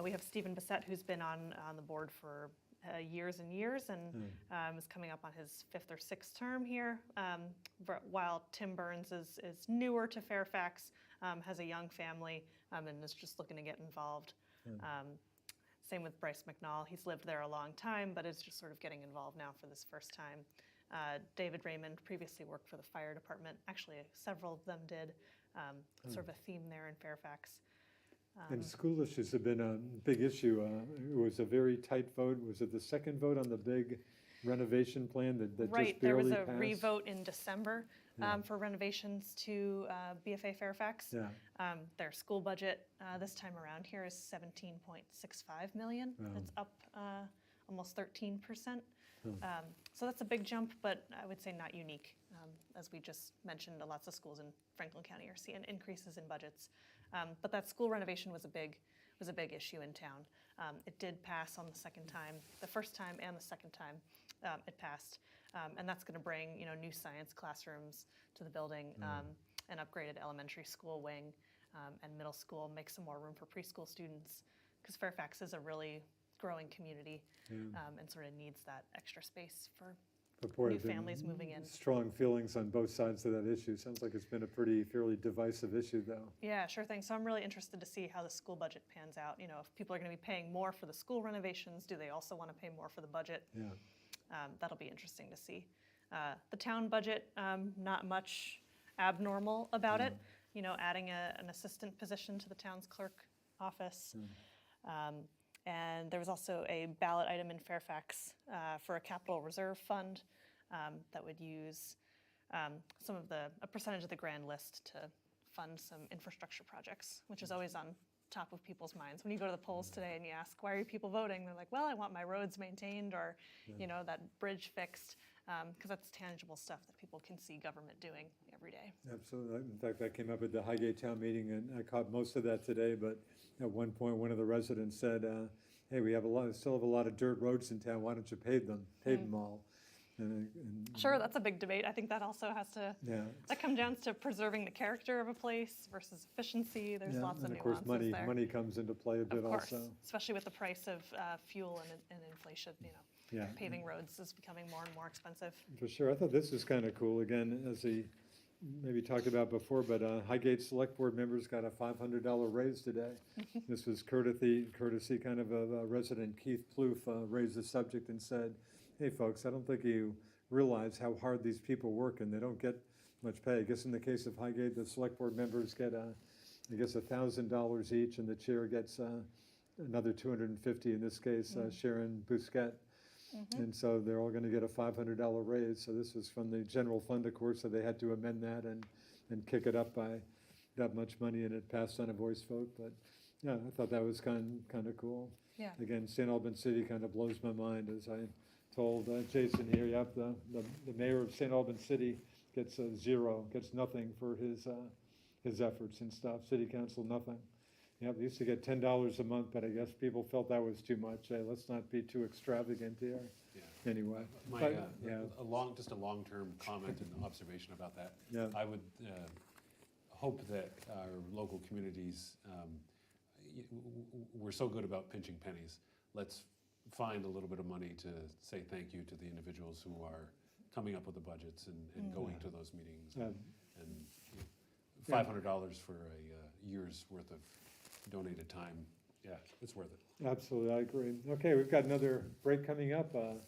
we have Stephen Bissett, who's been on the board for years and years, and is coming up on his 5th or 6th term here, while Tim Burns is newer to Fairfax, has a young family, and is just looking to get involved. Same with Bryce McNall. He's lived there a long time, but is just sort of getting involved now for this first time. David Raymond previously worked for the fire department. Actually, several of them did. Sort of a theme there in Fairfax. And school issues have been a big issue. It was a very tight vote. Was it the second vote on the big renovation plan that Right, just there barely was a passed? revote in December for renovations to BFA Fairfax. Yeah. Their school budget this time around here is $17.65 million. Wow. It's up almost 13%. So that's a big jump, but I would say not unique. As we just mentioned, lots of schools in Franklin County are seeing increases in budgets. But that school renovation was a big issue in town. It did pass on the second time, the first time and the second time it passed. And that's going to bring new science classrooms to the building, an upgraded elementary school wing, and middle school, make some more room for preschool students, because Fairfax is a really growing community and sort of needs that extra space for But boy, new there've been families moving in. strong feelings on both sides of that issue. Sounds like it's been a fairly divisive issue, though. Yeah, sure thing. So I'm really interested to see how the school budget pans out. If people are going to be paying more for the school renovations, do they also want to pay more for the budget? Yeah. That'll be interesting to see. The town budget, not much abnormal about it. Adding an assistant position to the town's clerk office. And there was also a ballot item in Fairfax for a capital reserve fund that would use a percentage of the grand list to fund some infrastructure projects, which is always on top of people's minds. When you go to the polls today and you ask, why are people voting? They're like, well, I want my roads maintained, or that bridge fixed, because that's tangible stuff that people can see government doing every day. Absolutely. In fact, that came up at the Highgate town meeting, and I caught most of that today. But at one point, one of the residents said, "Hey, we still have a lot of dirt roads in town. Why don't you pave them all?" Sure, that's a big debate. I think that also has to, that comes down to preserving the character of a place versus efficiency. There's lots of nuances course, there. money comes into play a bit of course, also. Especially with the price of fuel and inflation, paving roads is becoming more and more expensive. For sure. I thought this was kind of cool. Again, as he maybe talked about before, but Highgate Select Board members got a $500 raise today. This was courtesy kind of resident Keith Plouffe raised the subject and said, hey, folks, I don't think you realize how hard these people work, and they don't get much pay. I guess in the case of Highgate, the select board members get, $1,000 each, and the chair gets another $250, in this case, Sharon Bousquet. And so they're all going to get a $500 raise. So this was from the general fund, of course, so they had to amend that and kick it up by that much money, and it passed on a voice vote. But yeah, I thought that was kind of cool. Yeah. Again, St. Albans City kind of blows my mind, as I told Jason here. Yep, the mayor of St. Albans City gets zero, gets nothing for his efforts and stuff. City council, nothing. Yeah, they used to get $10 a month, but I guess people felt that was too much. Hey, let's not be too extravagant here. Yeah. Anyway, just a long-term comment and observation about that. Yeah. I would hope that our local communities, we're so good about pinching pennies. Let's find a little bit of money to say thank you to the individuals who are coming up with the budgets and going to those meetings. And $500 for a year's worth of donated time, yeah, it's worth it. Absolutely, I agree. Okay, we've got another break coming up, and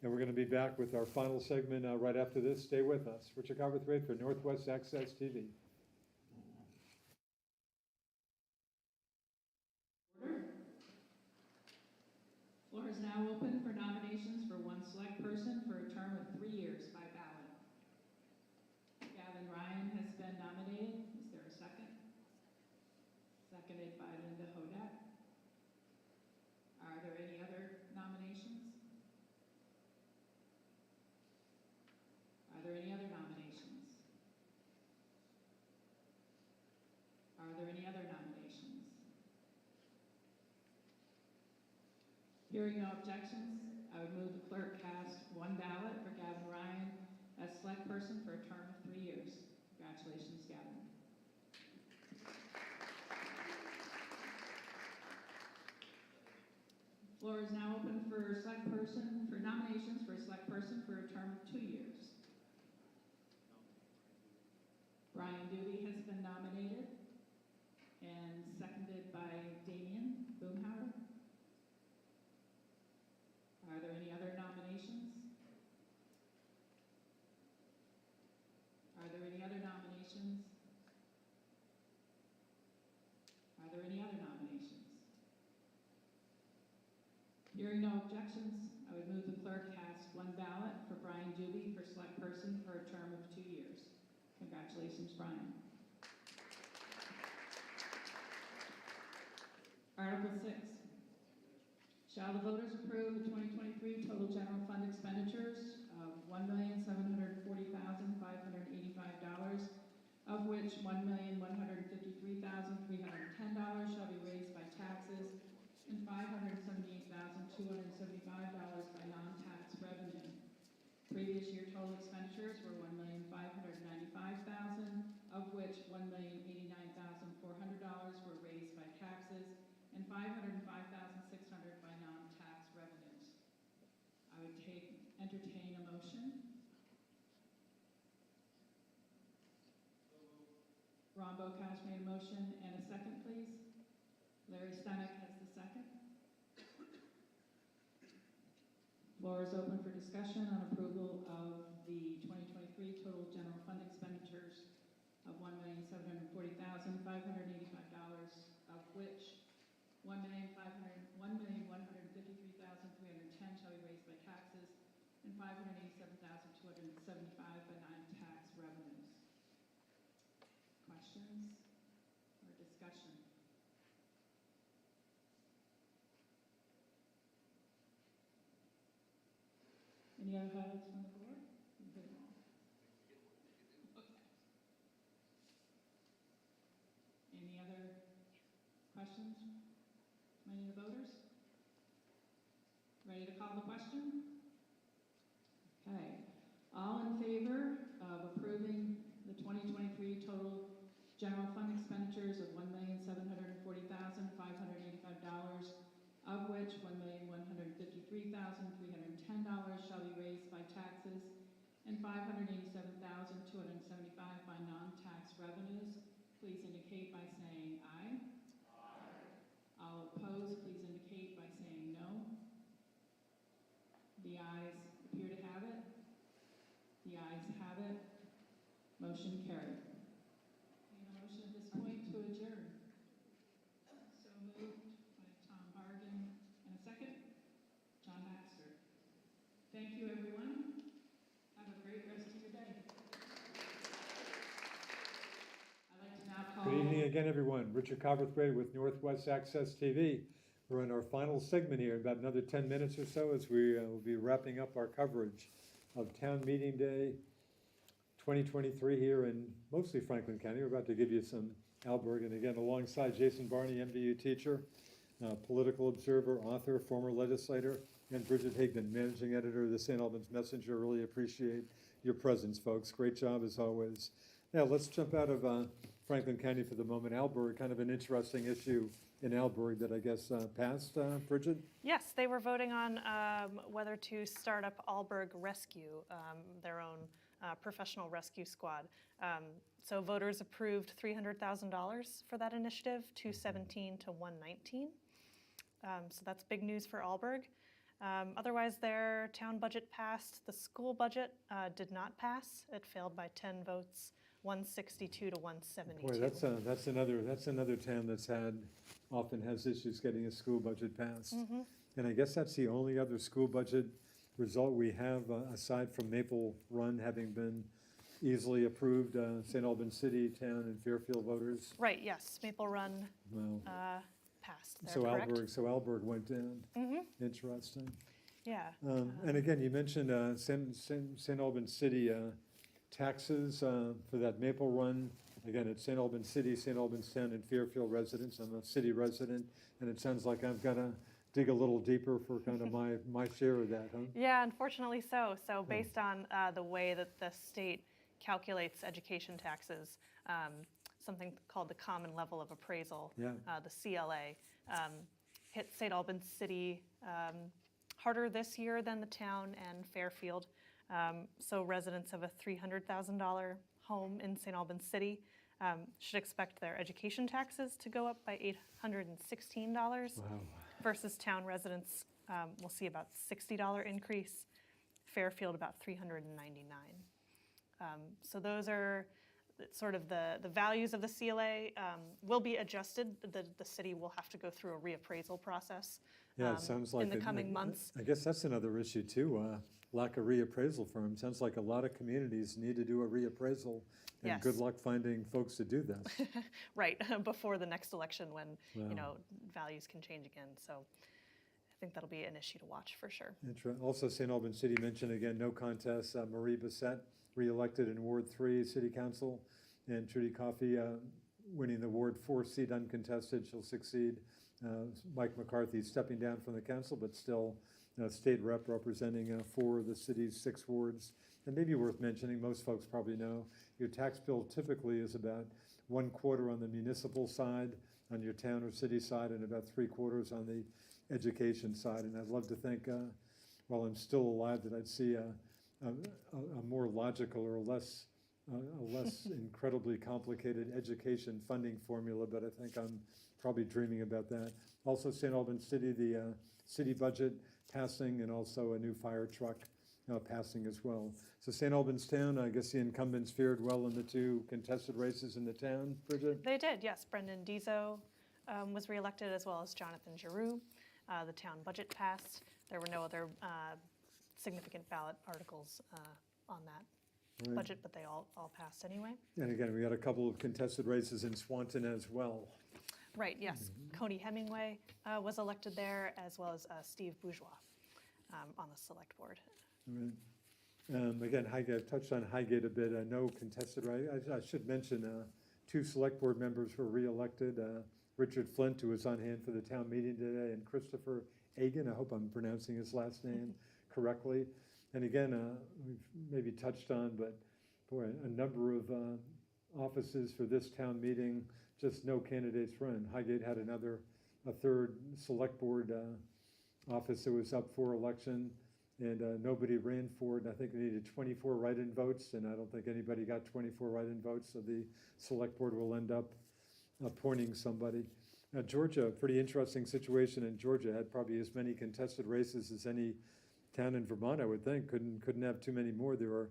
we're going to be back with our final segment right after this. Stay with us. Richard Cowperthwait for Northwest Access TV. Floor is now open for nominations for one select person for a term of 3 years by ballot. Gavin Ryan has been nominated. Is there a second? Seconded by Linda Hodak. Are there any other nominations? Are there any other nominations? Are there any other nominations? Hearing no objections, I would move the clerk cast one ballot for Gavin Ryan as select person for a term of 3 years. Congratulations, Gavin. Floor is now open for nominations for a select person for a term of 2 years. Brian Doobie has been nominated and seconded by Damian Boomhauer. Are there any other nominations? Are there any other nominations? Are there any other nominations? Hearing no objections, I would move the clerk cast one ballot for Brian Doobie for select person for a term of 2 years. Congratulations, Brian. Article 6. Shall the voters approve the 2023 total general fund expenditures of $1,740,585, of which $1,153,310 shall be raised by taxes and $578,275 by non-tax revenue. Previous year total expenditures were $1,595,000, of which $1,089,400 were raised by taxes and $505,600 by non-tax revenues. I would entertain a motion. Ron Bocash made a motion, and a second, please. Larry Stenick has the second. Floor is open for discussion on approval of the 2023 total general fund expenditures of $1,740,585, of which $1,153,310 shall be raised by taxes and $587,275 by non-tax revenues. Questions or discussion? votes from the floor? You hit them all. Okay. Any other questions from any of the voters? Ready to call the question? Okay. All in favor of approving the 2023 total general fund expenditures of $1,740,585, of which $1,153,310 shall be raised by taxes and $587,275 by non-tax revenues, please indicate by saying aye. Aye. All opposed, please indicate by saying no. The ayes appear to have it. The ayes have it. Motion carried. Need a motion at this point to adjourn. So moved by Tom Hargan. And a second? John Baxter. Thank you, everyone. Have a great rest of your day. I'd like to now call... Good evening again, everyone. Richard Cowperthwait with Northwest Access TV. We're in our final segment here, about another 10 minutes or so, as we will be wrapping up our coverage of Town Meeting Day 2023 here in mostly Franklin County. We're about to give you some Alberg, and again, alongside Jason Barney, MVU teacher, political observer, author, former legislator, and Bridget Higdon, managing editor of the St. Albans Messenger. Really appreciate your presence, folks. Great job as always. Now, let's jump out of Franklin County for the moment. Alberg, kind of an interesting issue in Alberg that I guess passed, Bridget? Yes, they were voting on whether to start up Alberg Rescue, their own professional rescue squad. So voters approved $300,000 for that initiative, 217 to 119. So that's big news for Alberg. Otherwise, their town budget passed. The school budget did not pass. It failed by 10 votes, 162 to 172. Boy, that's another town that's often has issues getting a school budget passed. Mm-hmm. And I guess that's the only other school budget result we have, aside from Maple Run having been easily approved, St. Albans City, Town, and Fairfield voters. Right, yes, Maple Run passed there, correct? Alberg went down. Mm-hmm. Interesting. Yeah. And again, you mentioned St. Albans City taxes for that Maple Run. Again, it's St. Albans City, St. Albans Town, and Fairfield residents. I'm a city resident, and it sounds like I've got to dig a little deeper for kind of my share of that, huh? Yeah, unfortunately so. So based on the way that the state calculates education taxes, something called the Common Level of Appraisal, the CLA, hit St. Albans City harder this year than the town and Fairfield. So residents of a $300,000 home in St. Albans City should expect their education taxes to go up by $816. Wow. Versus town residents, we'll see about $60 increase. Fairfield about $399. So those are sort of the values of the CLA will be adjusted. The city will have to go through a reappraisal process Yeah, it sounds like in the coming months. I guess that's another issue too, lack of reappraisal firms. Sounds like a lot of communities need to do a reappraisal, and Yes. good luck finding folks to do this. Right, before the next election when values can change again. So I think that'll be an issue to watch for sure. Also, St. Albans City mentioned again, no contest. Marie Bissett reelected in Ward 3 City Council, and Trudy Coffey winning the Ward 4 seat uncontested. She'll succeed. Mike McCarthy stepping down from the council, but still state rep representing 4 of the city's 6 wards. And maybe worth mentioning, most folks probably know, your tax bill typically is about 1/4 on the municipal side, on your town or city side, and about 3/4 on the education side. And I'd love to think, while I'm still alive, that I'd see a more logical or a less incredibly complicated education funding formula, but I think I'm probably dreaming about that. Also, St. Albans City, the city budget passing, and also a new fire truck passing as well. So St. Albans Town, I guess the incumbents fared well in the 2 contested races in the town, Bridget? They did, yes. Brendan Dizo was reelected, as well as Jonathan Giroux. The town budget passed. There were no other significant ballot articles on that budget, but they all passed anyway. And again, we got a couple of contested races in Swanton as well. Right, yes. Coney Hemingway was elected there, as well as Steve Bourgeois on the select board. Right. Again, Highgate, I've touched on Highgate a bit. No contested, right? I should mention 2 select board members were reelected. Richard Flint, who was on hand for the town meeting today, and Christopher Egan, I hope I'm pronouncing his last name correctly. And again, we've maybe touched on, but boy, a number of offices for this town meeting, just no candidates run. Highgate had a third select board office that was up for election, and nobody ran for it. And I think they needed 24 write-in votes, and I don't think anybody got 24 write-in votes, so the select board will end up appointing somebody. Georgia, a pretty interesting situation in Georgia, had probably as many contested races as any town in Vermont, I would think. Couldn't have too many more. There were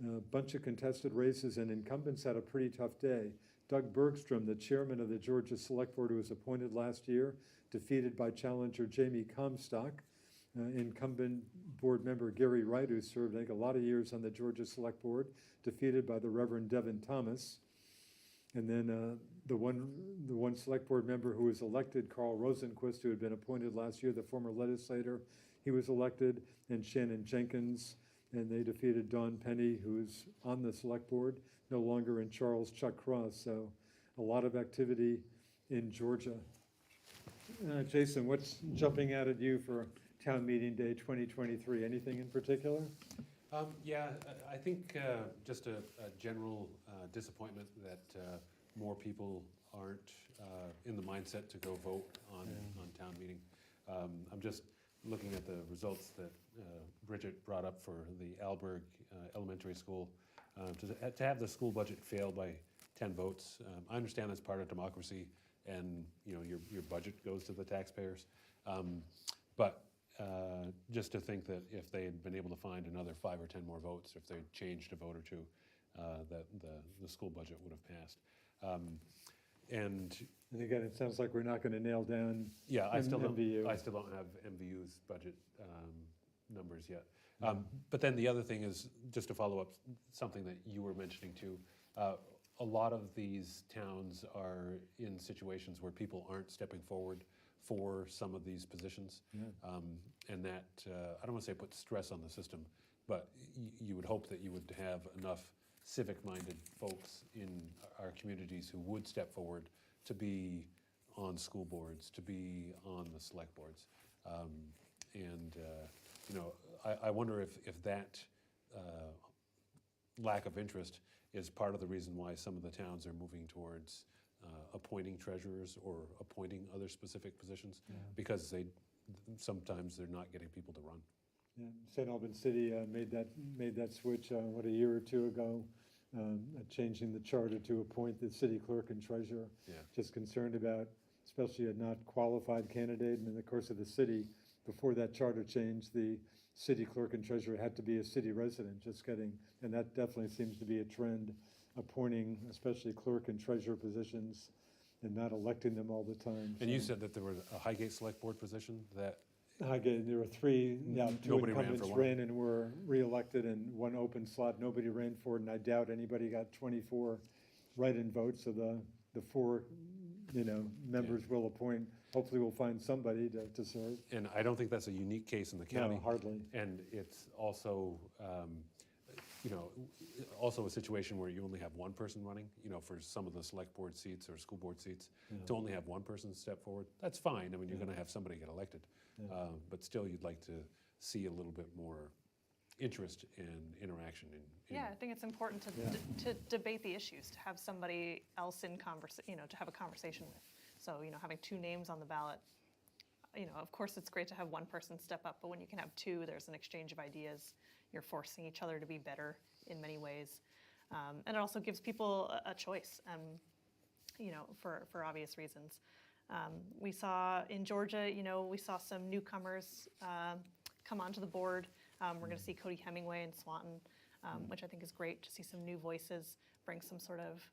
a bunch of contested races, and incumbents had a pretty tough day. Doug Bergstrom, the chairman of the Georgia Select Board, who was appointed last year, defeated by challenger Jamie Comstock. Incumbent board member Gary Wright, who served, I think, a lot of years on the Georgia Select Board, defeated by the Reverend Devin Thomas. And then the one select board member who was elected, Carl Rosenquist, who had been appointed last year, the former legislator, he was elected, and Shannon Jenkins, and they defeated Don Penny, who's on the select board, no longer in Charles Chuck Cross. So a lot of activity in Georgia. Jason, what's jumping out at you for Town Meeting Day 2023? Anything in particular? Yeah, I think just a general disappointment that more people aren't in the mindset to go vote on town meeting. I'm just looking at the results that Bridget brought up for the Alberg Elementary School. To have the school budget fail by 10 votes, I understand that's part of democracy, and your budget goes to the taxpayers. But just to think that if they had been able to find another 5 or 10 more votes, if they changed a vote or two, that the school budget would have passed. And again, it sounds like we're not going to nail down. Yeah, I still MVU. don't have MVU's budget numbers yet. But then the other thing is, just to follow up something that you were mentioning too, a lot of these towns are in situations where people aren't stepping forward for some of these positions. Yeah. And that, I don't want to say put stress on the system, but you would hope that you would have enough civic-minded folks in our communities who would step forward to be on school boards, to be on the select boards. I wonder if that lack of interest is part of the reason why some of the towns are moving towards appointing treasurers or appointing other specific positions, because sometimes they're not getting people to run. Yeah, St. Albans City made that switch a year or two ago, changing the charter to appoint the city clerk and treasurer. Yeah. Just concerned about, especially a not qualified candidate, and in the course of the city, before that charter change, the city clerk and treasurer had to be a city resident. And that definitely seems to be a trend, appointing especially clerk and treasurer positions and not electing them all the time. And you said that there was a Highgate Select Board position that. Highgate, there were 3, two Nobody ran incumbents for one. ran and were reelected, and 1 open slot, nobody ran for it, and I doubt anybody got 24 write-in votes, so the 4, members will appoint. Hopefully we'll find somebody to serve. And I don't think that's a unique case in the county. No, hardly. And it's also, also a situation where you only have one person running, for some of the select board seats or school board seats, to only have one person step forward. That's fine. I mean, you're going to have somebody get elected. But still, you'd like to see a little bit more interest and interaction. Yeah, I think it's important to debate the issues, to have somebody else in to have a conversation with. So, having 2 names on the ballot, of course it's great to have one person step up, but when you can have 2, there's an exchange of ideas. You're forcing each other to be better in many ways. And it also gives people a choice, for obvious reasons. We saw in Georgia, we saw some newcomers come onto the board. We're going to see Cody Hemingway in Swanton, which I think is great to see some new voices, bring some sort of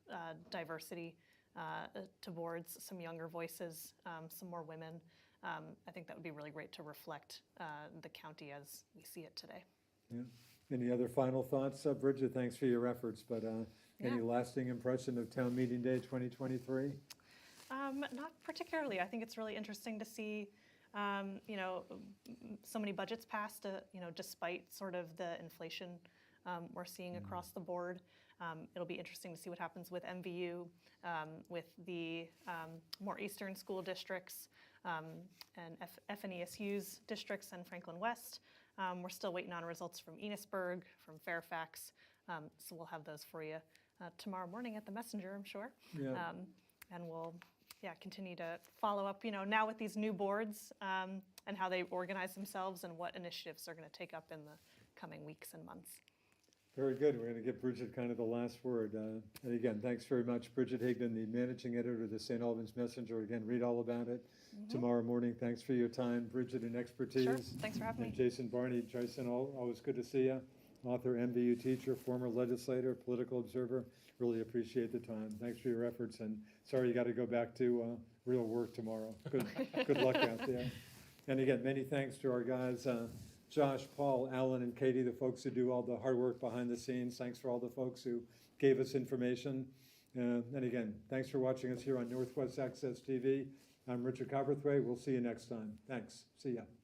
diversity to boards, some younger voices, some more women. I think that would be really great to reflect the county as we see it today. Yeah. Any other final thoughts, Bridget? Thanks for your efforts, but any lasting impression of Town Meeting Day 2023? Not particularly. I think it's really interesting to see You know, so many budgets passed, you know, despite sort of the inflation we're seeing across the board. It'll be interesting to see what happens with MVU, with the more eastern school districts and FNESU's districts and Franklin West. We're still waiting on results from Enosburg, from Fairfax, so we'll have those for you tomorrow morning at the Messenger, I'm sure. Yeah. And we'll continue to follow up, you know, now with these new boards and how they organize themselves and what initiatives they're going to take up in the coming weeks and months. Very good. We're going to give Bridget kind of the last word. And again, thanks very much, Bridget Higdon, the managing editor of the St. Albans Messenger. Again, read all about it tomorrow morning. Thanks for your time, Bridget, and expertise. Sure. Thanks for having me. And Jason Barney. Jason, always good to see you. Author, MVU teacher, former legislator, political observer. Really appreciate the time. Thanks for your efforts. And sorry you got to go back to real work tomorrow. Good luck out there. And again, many thanks to our guys. Josh, Paul, Alan, and Katie, the folks who do all the hard work behind the scenes. Thanks for all the folks who gave us information. And again, thanks for watching us here on Northwest Access TV. I'm Richard Cowperthwait. We'll see you next time. Thanks. See ya.